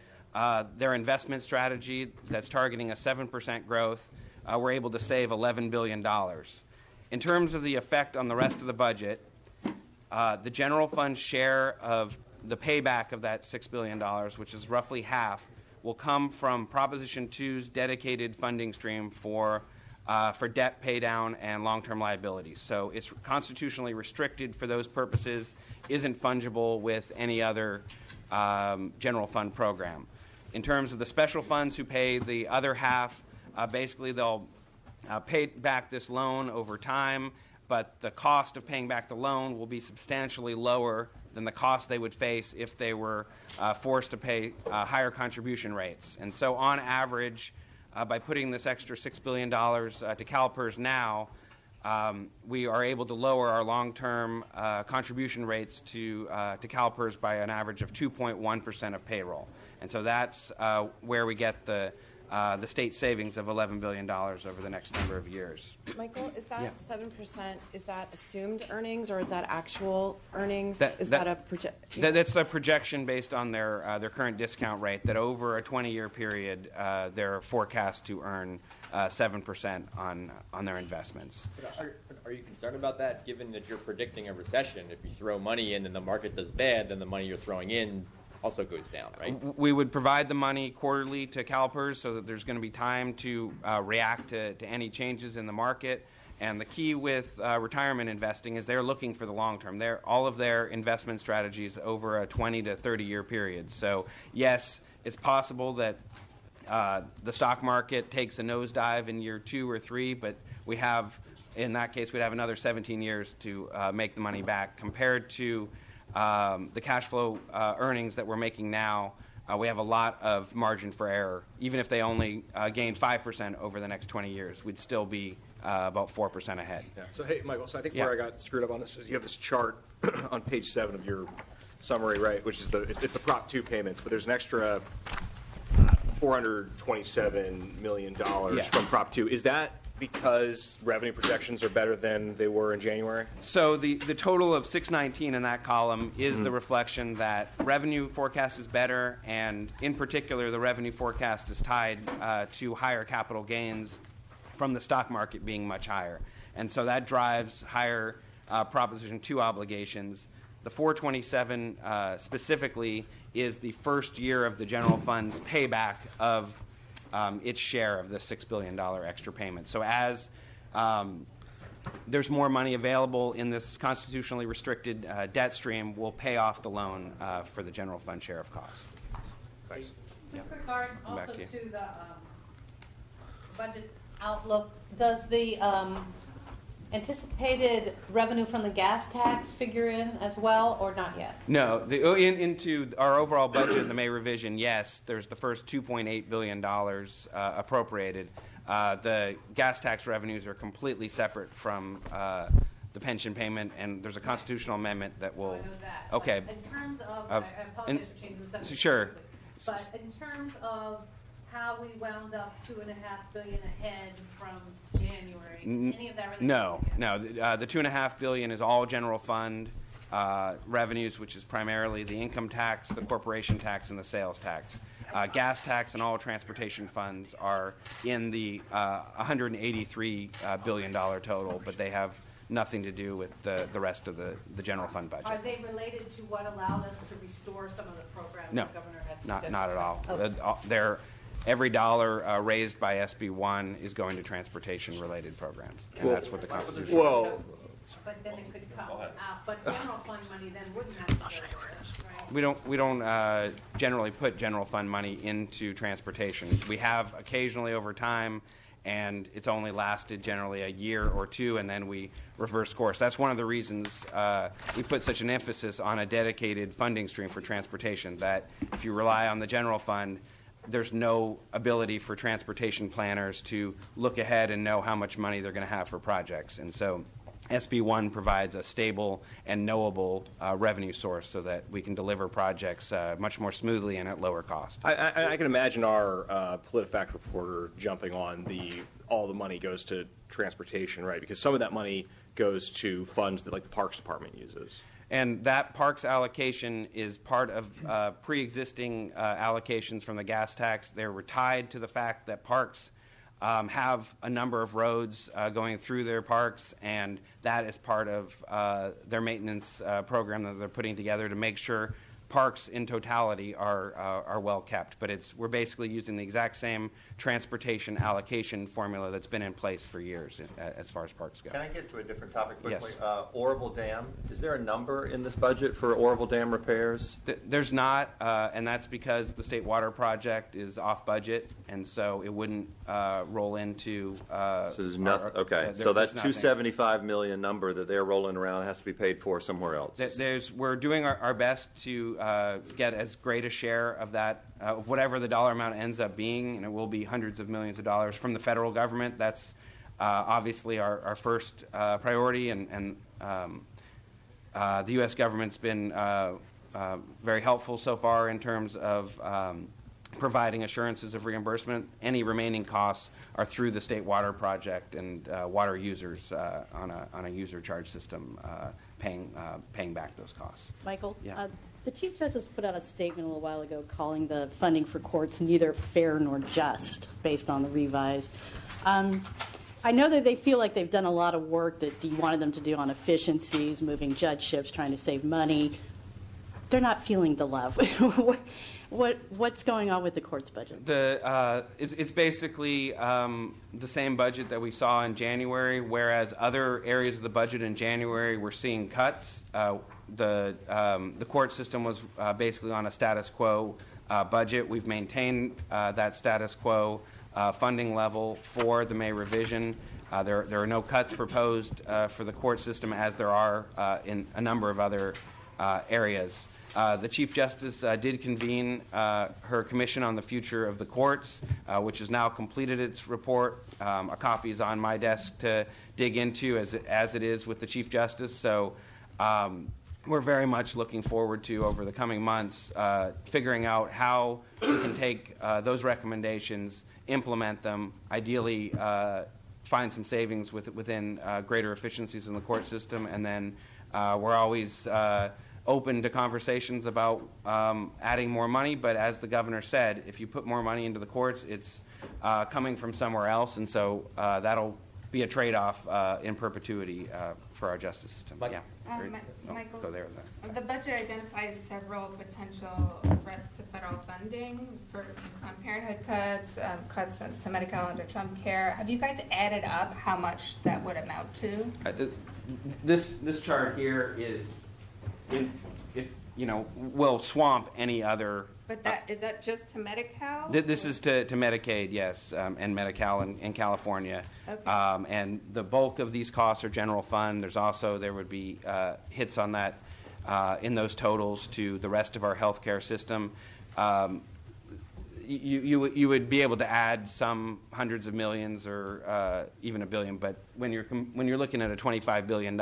Speaker 10: their investment strategy that's targeting a 7% growth. We're able to save $11 billion. In terms of the effect on the rest of the budget, the general fund share of the payback of that $6 billion, which is roughly half, will come from Proposition 2's dedicated funding stream for debt paydown and long-term liabilities. So it's constitutionally restricted for those purposes, isn't fungible with any other general fund program. In terms of the special funds who pay the other half, basically they'll pay back this loan over time, but the cost of paying back the loan will be substantially lower than the cost they would face if they were forced to pay higher contribution rates. And so on average, by putting this extra $6 billion to CalPERS now, we are able to lower our long-term contribution rates to CalPERS by an average of 2.1% of payroll. And so that's where we get the the state savings of $11 billion over the next number of years.
Speaker 7: Michael, is that
Speaker 10: Yeah.
Speaker 7: 7%, is that assumed earnings or is that actual earnings? Is
Speaker 10: That-
Speaker 7: that a project?
Speaker 10: That's the projection based on their current discount rate, that over a 20-year period, they're forecast to earn 7% on their investments.
Speaker 13: Are you concerned about that, given that you're predicting a recession? If you throw money in and the market does bad, then the money you're throwing in also goes down, right?
Speaker 10: We would provide the money quarterly to CalPERS so that there's going to be time to react to any changes in the market. And the key with retirement investing is they're looking for the long term. All of their investment strategies over a 20 to 30-year period. So, yes, it's possible that the stock market takes a nosedive in year 2 or 3, but in that case, we'd have another 17 years to make the money back. Compared to the cash flow earnings that we're making now, we have a lot of margin for error. Even if they only gained 5% over the next 20 years, we'd still be about 4% ahead.
Speaker 9: Yeah. So, hey, Michael, so I think
Speaker 10: Yeah.
Speaker 9: where I got screwed up on this is you have this chart on page 7 of your summary, right, which is it's the Prop 2 payments, but there's an extra $427 million from Prop 2. Is that because revenue projections are better than they were in January?
Speaker 10: So the total of 619 in that column is the reflection that revenue forecast is better, and in particular, the revenue forecast is tied to higher capital gains from the stock market being much higher. And so that drives higher Proposition 2 obligations. The 427 specifically is the first year of the general fund's payback of its share of the $6 billion extra payment. So as there's more money available in this constitutionally restricted debt stream, we'll pay off the loan for the general fund share of costs.
Speaker 9: Thanks.
Speaker 15: With regard
Speaker 10: Come back
Speaker 15: also
Speaker 10: to you.
Speaker 15: to the budget outlook, does the anticipated revenue from the gas tax figure in as well, or not yet?
Speaker 10: No, into our overall budget in the May revision, yes, there's the first $2.8 billion appropriated. The gas tax revenues are completely separate from the pension payment, and there's a constitutional amendment that will.
Speaker 15: I know that.
Speaker 10: Okay.
Speaker 15: But in terms of, I apologize for changing the subject.
Speaker 10: Sure.
Speaker 15: quickly, But in terms of how we wound up $2.5 billion ahead from January, any of that related?
Speaker 10: No. The $2.5 billion is all general fund revenues, which is primarily the income tax, the corporation tax, and the sales tax. Gas tax and all transportation funds are in the $183 billion total, but they have nothing to do with the rest of the general fund budget.
Speaker 15: Are they related to what allowed us to restore some of the programs
Speaker 10: No,
Speaker 15: the governor had suggested?
Speaker 10: not at all.
Speaker 15: Okay.
Speaker 10: Every dollar raised by SB1 is going to transportation-related programs, and that's what the Constitution.
Speaker 9: Well,
Speaker 15: But then it could come out, but general fund money then wouldn't have to go there, right?
Speaker 10: We don't generally put general fund money into transportation. We have occasionally over time, and it's only lasted generally a year or two, and then we reverse course. That's one of the reasons we put such an emphasis on a dedicated funding stream for transportation, that if you rely on the general fund, there's no ability for transportation planners to look ahead and know how much money they're going to have for projects. And so SB1 provides a stable and knowable revenue source so that we can deliver projects much more smoothly and at lower cost.
Speaker 9: I can imagine our PolitiFact reporter jumping on all the money goes to transportation, right? Because some of that money goes to funds that, like, the Parks Department uses.
Speaker 10: And that parks allocation is part of pre-existing allocations from the gas tax. They were tied to the fact that parks have a number of roads going through their parks, and that is part of their maintenance program that they're putting together to make sure parks in totality are well kept. But we're basically using the exact same transportation allocation formula that's been in place for years as far as parks go.
Speaker 5: Can I get to a different topic quickly?
Speaker 10: Yes.
Speaker 5: Oroville Dam, is there a number in this budget for Oroville Dam repairs?
Speaker 10: There's not, and that's because the State Water Project is off budget, and so it wouldn't roll into.
Speaker 5: So there's nothing. Okay, so that $275 million number that they're rolling around has to be paid for somewhere else.
Speaker 10: We're doing our best to get as great a share of that, of whatever the dollar amount ends up being, and it will be hundreds of millions of dollars from the federal government. That's obviously our first priority, and the U.S. government's been very helpful so far in terms of providing assurances of reimbursement. Any remaining costs are through the State Water Project and water users on a user charge system paying back those costs.
Speaker 21: Michael?
Speaker 10: Yeah.
Speaker 21: The Chief Justice put out a statement a little while ago calling the funding for courts neither fair nor just based on the revise. I know that they feel like they've done a lot of work that you wanted them to do on efficiencies, moving judgeships, trying to save money. They're not feeling the love. What's going on with the court's budget?
Speaker 10: It's basically the same budget that we saw in January, whereas other areas of the budget in January we're seeing cuts. The court system was basically on a status quo budget. We've maintained that status quo funding level for the May revision. There are no cuts proposed for the court system as there are in a number of other areas. The Chief Justice did convene her commission on the future of the courts, which has now completed its report. A copy is on my desk to dig into as it is with the Chief Justice. So we're very much looking forward to, over the coming months, figuring out how we can take those recommendations, implement them, ideally find some savings within greater efficiencies in the court system, and then we're always open to conversations about adding more money, but as the governor said, if you put more money into the courts, it's coming from somewhere else, and so that'll be a trade-off in perpetuity for our justice system. Yeah.
Speaker 6: Michael,
Speaker 10: go there.
Speaker 6: The budget identifies several potential threats to federal funding for Planned Parenthood cuts, cuts to Medi-Cal under Trump care. Have you guys added up how much that would amount to?
Speaker 10: This chart here is, if will swamp any other.
Speaker 6: But is that just to Medi-Cal?
Speaker 10: This is to Medicaid, yes, and Medi-Cal in California.
Speaker 6: Okay.
Speaker 10: And the bulk of these costs are general fund. There would be hits on that in those totals to the rest of our healthcare system. You would be able to add some hundreds of millions or even $1 billion, but when you're looking at a $25 billion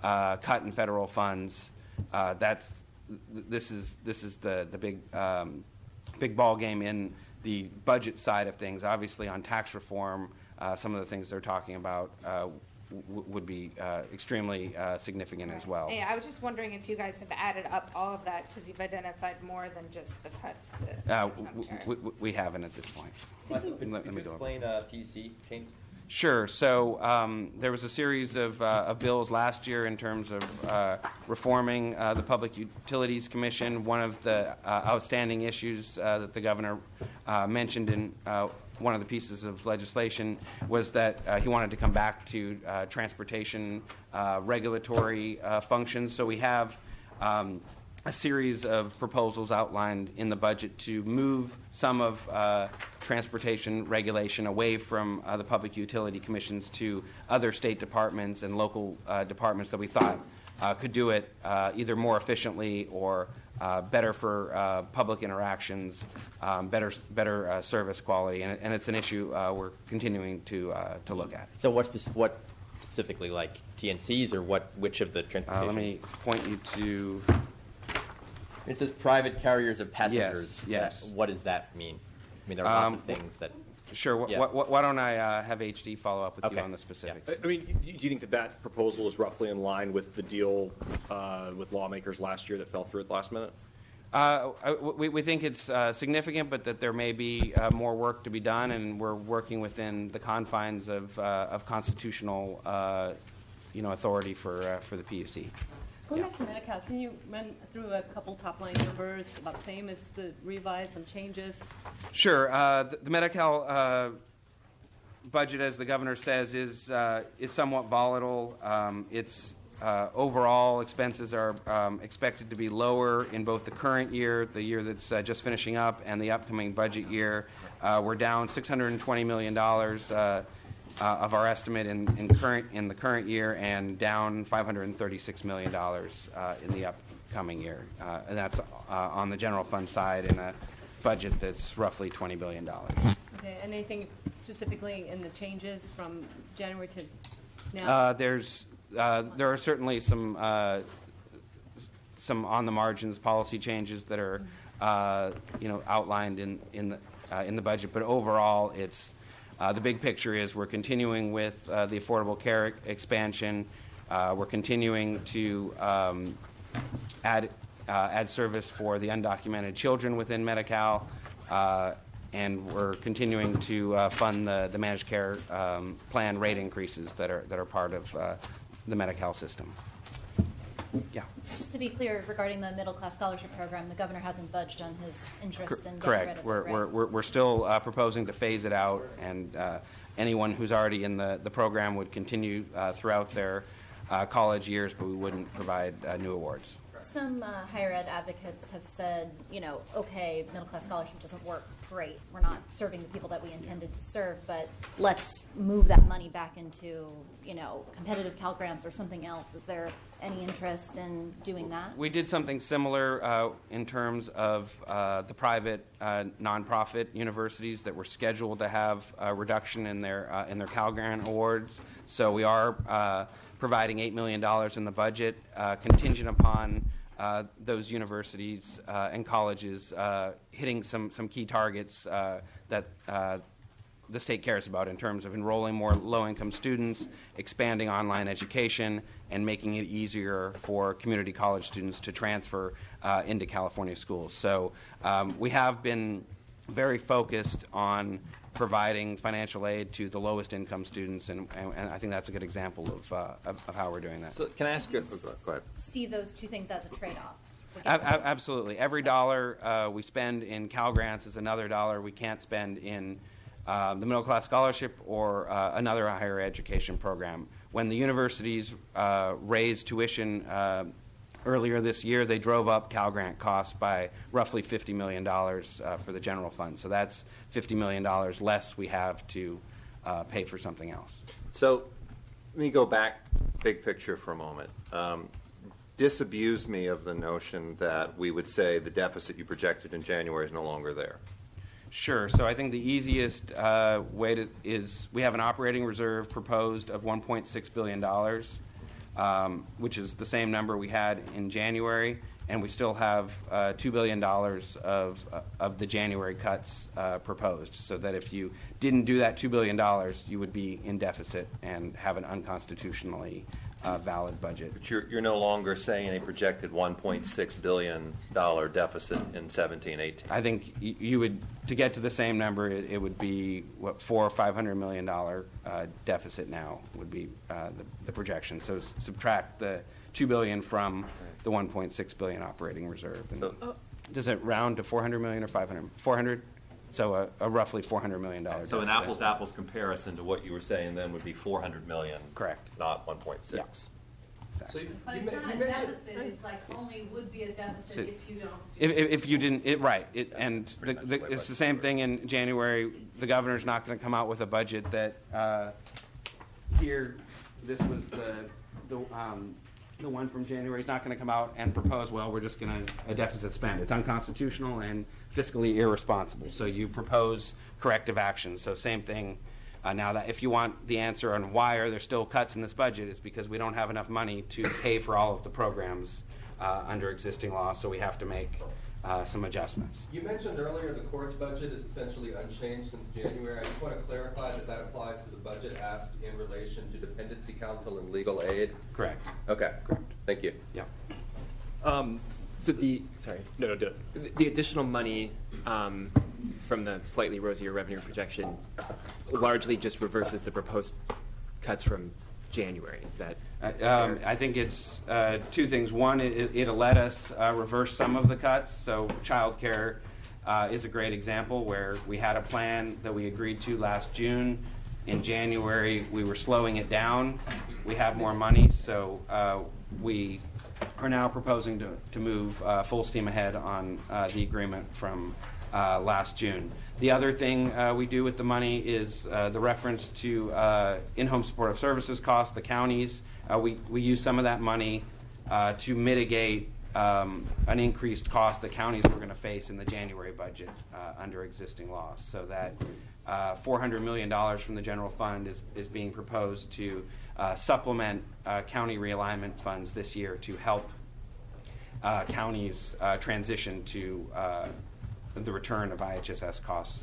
Speaker 10: cut in federal funds, this is the big ball game in the budget side of things. Obviously, on tax reform, some of the things they're talking about would be extremely significant as well.
Speaker 6: Yeah, I was just wondering if you guys have added up all of that because you've identified more than just the cuts to
Speaker 10: we haven't at this point.
Speaker 13: Could you explain PUC changes?
Speaker 10: Sure. So there was a series of bills last year in terms of reforming the Public Utilities Commission. One of the outstanding issues that the governor mentioned in one of the pieces of legislation was that he wanted to come back to transportation regulatory functions. So we have a series of proposals outlined in the budget to move some of transportation regulation away from the public utility commissions to other state departments and local departments that we thought could do it either more efficiently or better for public interactions, better service quality, and it's an issue we're continuing to look at.
Speaker 13: So what specifically, like TNCs, or which of the transportation?
Speaker 10: Let me point you to.
Speaker 13: It says private carriers of passengers.
Speaker 10: Yes.
Speaker 13: What does that mean? I mean, there are lots of things that.
Speaker 10: Sure.
Speaker 13: Yeah.
Speaker 10: Why don't I have HD follow up with you on the specifics?
Speaker 9: I mean, do you think that proposal is roughly in line with the deal with lawmakers last year that fell through at the last minute?
Speaker 10: We think it's significant, but that there may be more work to be done, and we're working within the confines of constitutional, authority for the PUC.
Speaker 22: Going back to Medi-Cal, can you run through a couple top-line numbers, about the same as the revise, some changes?
Speaker 10: Sure. The Medi-Cal budget, as the governor says, is somewhat volatile. Its overall expenses are expected to be lower in both the current year, the year that's just finishing up, and the upcoming budget year. We're down $620 million of our estimate in the current year, and down $536 million in the upcoming year, and that's on the general fund side in a budget that's roughly $20 billion.
Speaker 22: Okay, anything specifically in the changes from January to now?
Speaker 10: There are certainly some on the margins policy changes that are outlined in the budget. But overall, it's the big picture is we're continuing with the Affordable Care expansion. We're continuing to add service for the undocumented children within Medi-Cal, and we're continuing to fund the managed care plan rate increases that are part of the Medi-Cal system. Yeah.
Speaker 17: Just to be clear, regarding the middle class scholarship program, the governor hasn't budged on his interest in getting rid
Speaker 10: Correct.
Speaker 17: of it, right?
Speaker 10: We're still proposing to phase it out, and anyone who's already in the program would continue throughout their college years, but we wouldn't provide new awards.
Speaker 17: Some higher ed advocates have said, okay, middle class scholarship doesn't work great. We're not serving the people that we intended to serve, but let's move that money back into, competitive Cal Grants or something else. Is there any interest in doing that?
Speaker 10: We did something similar in terms of the private nonprofit universities that were scheduled to have a reduction in their Cal Grant awards. So we are providing $8 million in the budget, contingent upon those universities and colleges hitting some key targets that the state cares about in terms of enrolling more low-income students, expanding online education, and making it easier for community college students to transfer into California schools. So we have been very focused on providing financial aid to the lowest income students, and I think that's a good example of how we're doing that.
Speaker 5: So can I ask you? Go ahead.
Speaker 17: See those two things as a trade-off.
Speaker 10: Absolutely. Every dollar we spend in Cal Grants is another dollar we can't spend in the middle class scholarship or another higher education program. When the universities raised tuition earlier this year, they drove up Cal Grant costs by roughly $50 million for the general fund. So that's $50 million less we have to pay for something else.
Speaker 5: So let me go back big picture for a moment. Disabuse me of the notion that we would say the deficit you projected in January is no longer there.
Speaker 10: Sure. So I think the easiest way is we have an operating reserve proposed of $1.6 billion, which is the same number we had in January, and we still have $2 billion of the January cuts proposed, so that if you didn't do that $2 billion, you would be in deficit and have an unconstitutionally valid budget.
Speaker 5: But you're no longer saying a projected $1.6 billion deficit in 17-18.
Speaker 10: I think you would, to get to the same number, it would be what, $400 or $500 million deficit now would be the projection. So subtract the $2 billion from the $1.6 billion operating reserve. And does it round to $400 million or $500? $400. So a roughly $400 million.
Speaker 5: So an apples-to-apples comparison to what you were saying then would be $400 million.
Speaker 10: Correct.
Speaker 5: Not 1.6.
Speaker 10: Yeah.
Speaker 15: But it's not a deficit, it's like only would be a deficit if you don't.
Speaker 10: If you didn't, right. It's the same thing in January. The governor's not going to come out with a budget that here, this was the one from January. He's not going to come out and propose, well, we're just going to a deficit spend. It's unconstitutional and fiscally irresponsible. So you propose corrective actions. So same thing now, that if you want the answer on why are there still cuts in this budget, it's because we don't have enough money to pay for all of the programs under existing law, so we have to make some adjustments.
Speaker 2: You mentioned earlier the court's budget is essentially unchanged since January. I just want to clarify that applies to the budget asked in relation to dependency counsel and legal aid.
Speaker 10: Correct.
Speaker 2: Okay. Correct. Thank you.
Speaker 10: Yeah.
Speaker 8: So the additional money from the slightly rosier revenue projection largely just reverses the proposed cuts from January. Is that?
Speaker 10: I think it's two things. One, it'll let us reverse some of the cuts. So child care is a great example where we had a plan that we agreed to last June. In January, we were slowing it down. We have more money, so we are now proposing to move full steam ahead on the agreement from last June. The other thing we do with the money is the reference to in-home supportive services costs, the counties. We use some of that money to mitigate an increased cost that counties were going to face in the January budget under existing laws. So that $400 million from the general fund is being proposed to supplement county realignment funds this year to help counties transition to the return of IHSS costs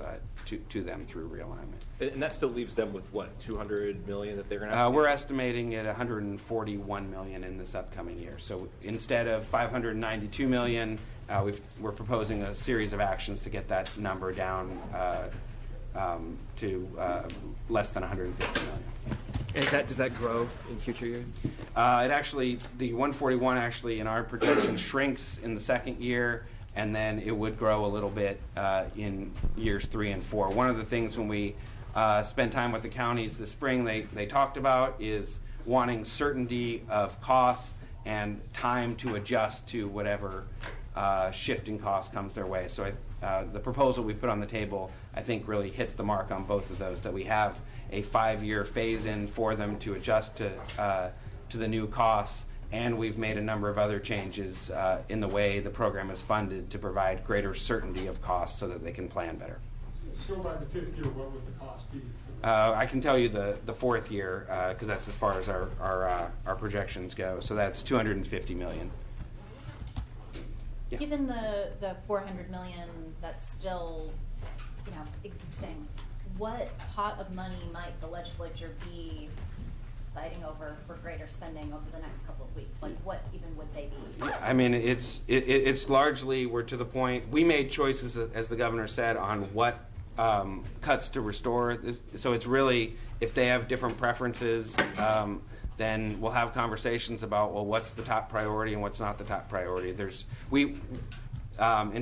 Speaker 10: to them through realignment.
Speaker 9: And that still leaves them with what, 200 million that they're going to?
Speaker 10: We're estimating at 141 million in this upcoming year. So instead of 592 million, we're proposing a series of actions to get that number down to less than 150 million.
Speaker 8: And does that grow in future years?
Speaker 10: The 141 actually in our projection shrinks in the second year, and then it would grow a little bit in years 3 and 4. One of the things when we spent time with the counties this spring, they talked about is wanting certainty of costs and time to adjust to whatever shifting cost comes their way. So the proposal we put on the table, I think, really hits the mark on both of those, that we have a 5-year phase-in for them to adjust to the new costs, and we've made a number of other changes in the way the program is funded to provide greater certainty of costs so that they can plan better.
Speaker 11: So by the 5th year, what would the cost be?
Speaker 10: I can tell you the 4th year, because that's as far as our projections go. So that's 250 million. Yeah.
Speaker 17: Given the 400 million that's still, existing, what pot of money might the legislature be fighting over for greater spending over the next couple of weeks? Like, what even would they be?
Speaker 10: Yeah, I mean, it's largely, we're to the point, we made choices, as the governor said, on what cuts to restore. So it's really, if they have different preferences, then we'll have conversations about, well, what's the top priority and what's not the top priority. In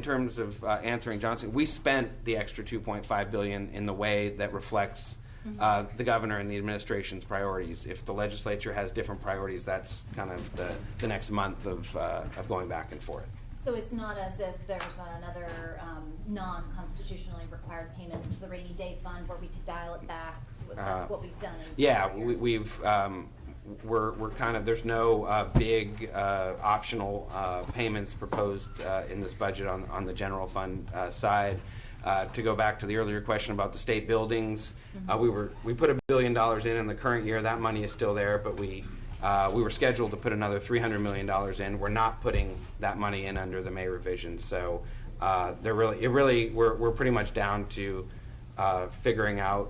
Speaker 10: terms of answering Johnson, we spent the extra $2.5 billion in the way that reflects the governor and the administration's priorities. If the legislature has different priorities, that's kind of the next month of going back and forth.
Speaker 17: So it's not as if there's another non-constitutionally required payment to the rainy day fund where we could dial it back. That's what we've done.
Speaker 10: We're kind of, there's no big optional payments proposed in this budget on the general fund side. To go back to the earlier question about the state buildings, we put $1 billion in the current year. That money is still there, but we were scheduled to put another $300 million in. We're not putting that money in under the May revision. So we're pretty much down to figuring out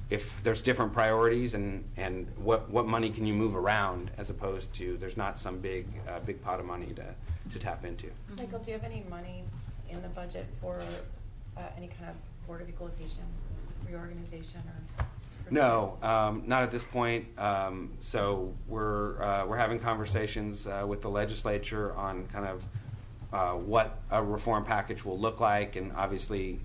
Speaker 10: if there's different priorities and what money can you move around, as opposed to there's not some big pot of money to tap into.
Speaker 7: Michael, do you have any money in the budget for any kind of Board of Equalization reorganization or?
Speaker 10: No, not at this point. So we're having conversations with the legislature on kind of what a reform package will look like, and obviously,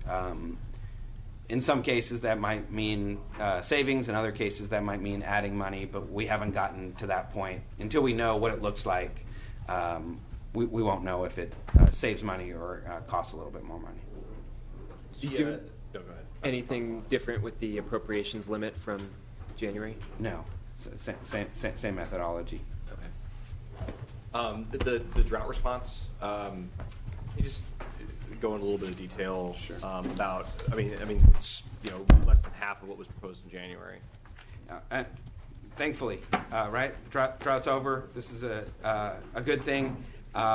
Speaker 10: in some cases that might mean savings, in other cases that might mean adding money. But we haven't gotten to that point. Until we know what it looks like, we won't know if it saves money or costs a little bit more money.
Speaker 8: No, go ahead. Anything different with the appropriations limit from January?
Speaker 10: No, same methodology.
Speaker 9: Okay. The drought response. Can you just go into a little bit of detail about? I mean, it's less than half of what was proposed in January.
Speaker 10: Thankfully, right? Drought's over. This is a good thing.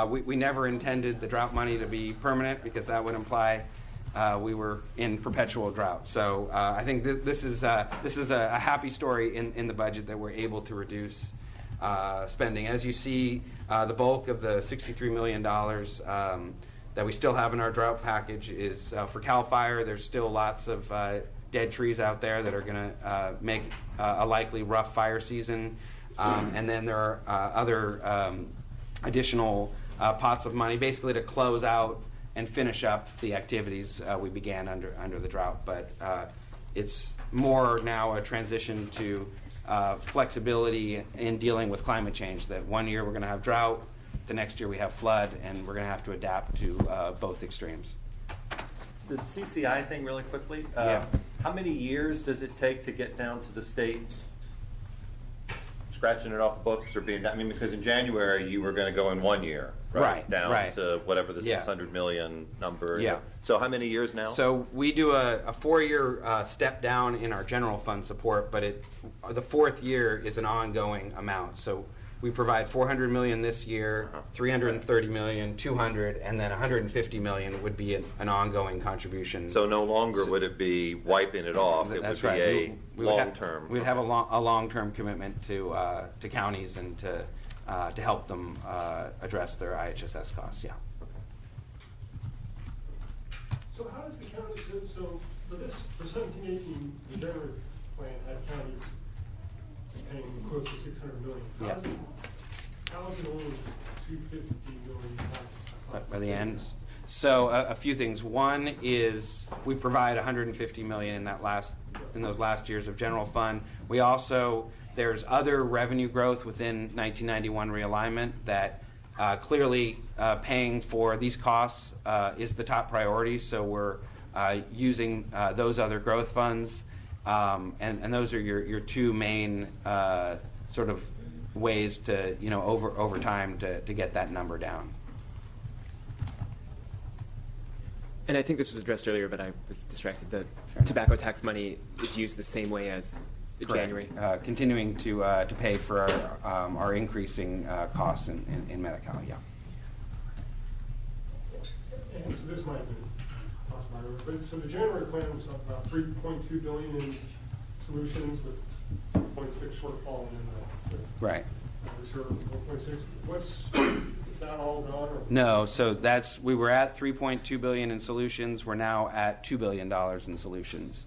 Speaker 10: We never intended the drought money to be permanent, because that would imply we were in perpetual drought. So I think this is a happy story in the budget that we're able to reduce spending. As you see, the bulk of the $63 million that we still have in our drought package is for CAL FIRE. There's still lots of dead trees out there that are going to make a likely rough fire season. And then there are other additional pots of money, basically to close out and finish up the activities we began under the drought. But it's more now a transition to flexibility in dealing with climate change, that one year we're going to have drought, the next year we have flood, and we're going to have to adapt to both extremes.
Speaker 5: The CCI thing really quickly.
Speaker 10: Yeah.
Speaker 5: How many years does it take to get down to the state scratching it off the books or being, because in January you were going to go in 1 year, right? Down to whatever the 600 million number.
Speaker 10: Yeah.
Speaker 5: So how many years now?
Speaker 10: So we do a 4-year step down in our general fund support, but the 4th year is an ongoing amount. So we provide $400 million this year, $330 million, $200, and then $150 million would be an ongoing contribution.
Speaker 5: So no longer would it be wiping it off. It would
Speaker 10: That's
Speaker 5: be
Speaker 10: right.
Speaker 5: a
Speaker 10: We would have-
Speaker 5: long-term.
Speaker 10: We'd have a long-term commitment to counties and to help them address their IHSS costs, yeah.
Speaker 11: So how does the county, so for this, for 17-18, the January plan had counties paying close to $600 million.
Speaker 10: Yeah.
Speaker 11: How is it only $250 million?
Speaker 10: By the end. So a few things. One is we provide $150 million in those last years of general fund. We also, there's other revenue growth within 1991 realignment that clearly paying for these costs is the top priority. So we're using those other growth funds, and those are your two main sort of ways to, over time to get that number down.
Speaker 8: And I think this was addressed earlier, but I was distracted. The tobacco tax money is used the same way as January.
Speaker 10: Continuing to pay for our increasing costs in Medi-Cal, yeah.
Speaker 11: And so this might have been talked about earlier, but so the January plan was about $3.2 billion in solutions with 0.6 shortfall in the
Speaker 10: Right.
Speaker 11: reserve of 1.6. Is that all gone? Or?
Speaker 10: No, so we were at $3.2 billion in solutions. We're now at $2 billion in solutions.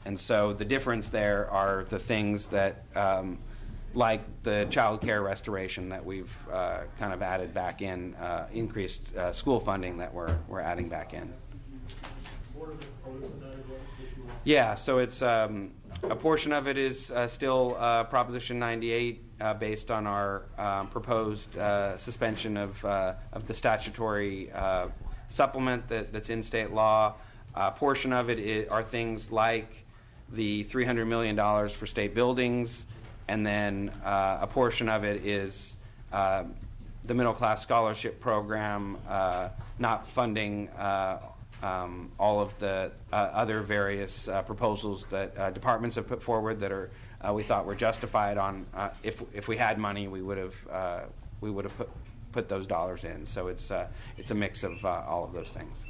Speaker 10: And so the difference there are the things that, like the child care restoration that we've kind of added back in, increased school funding that we're adding back in.
Speaker 11: What are the components of that again?
Speaker 10: Yeah, so it's a portion of it is still Proposition 98 based on our proposed suspension of the statutory supplement that's in state law. A portion of it are things like the $300 million for state buildings, and then a portion of it is the middle class scholarship program, not funding all of the other various proposals that departments have put forward that are we thought were justified on. If we had money, we would have put those dollars in. So it's a mix of all of those things.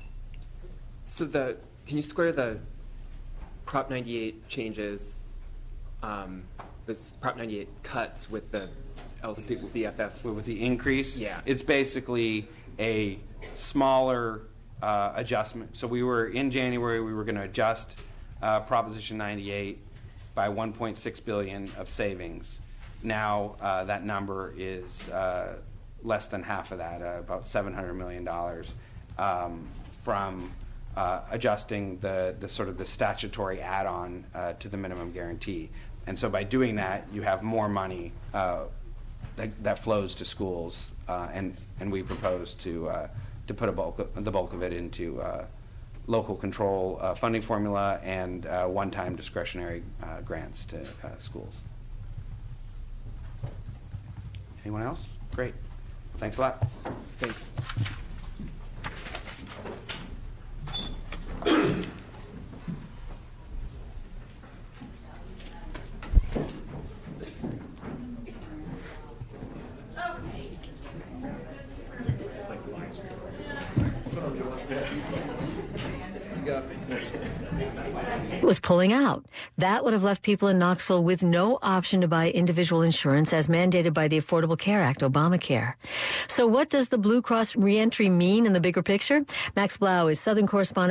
Speaker 8: So can you square the Prop 98 changes, the Prop 98 cuts with the LCFF?
Speaker 10: With the increase?
Speaker 8: Yeah.
Speaker 10: It's basically a smaller adjustment. So in January, we were going to adjust Proposition 98 by $1.6 billion of savings. Now that number is less than half of that, about $700 million, from adjusting the sort of the statutory add-on to the minimum guarantee. And so by doing that, you have more money that flows to schools, and we propose to put the bulk of it into local control funding formula and one-time discretionary grants to schools. Anyone else? Great. Thanks a lot.
Speaker 8: Thanks.
Speaker 14: Was pulling out. That would have left people in Knoxville with no option to buy individual insurance as mandated by the Affordable Care Act, Obamacare. So what does the Blue Cross reentry mean in the bigger picture? Max Blau is Southern correspondent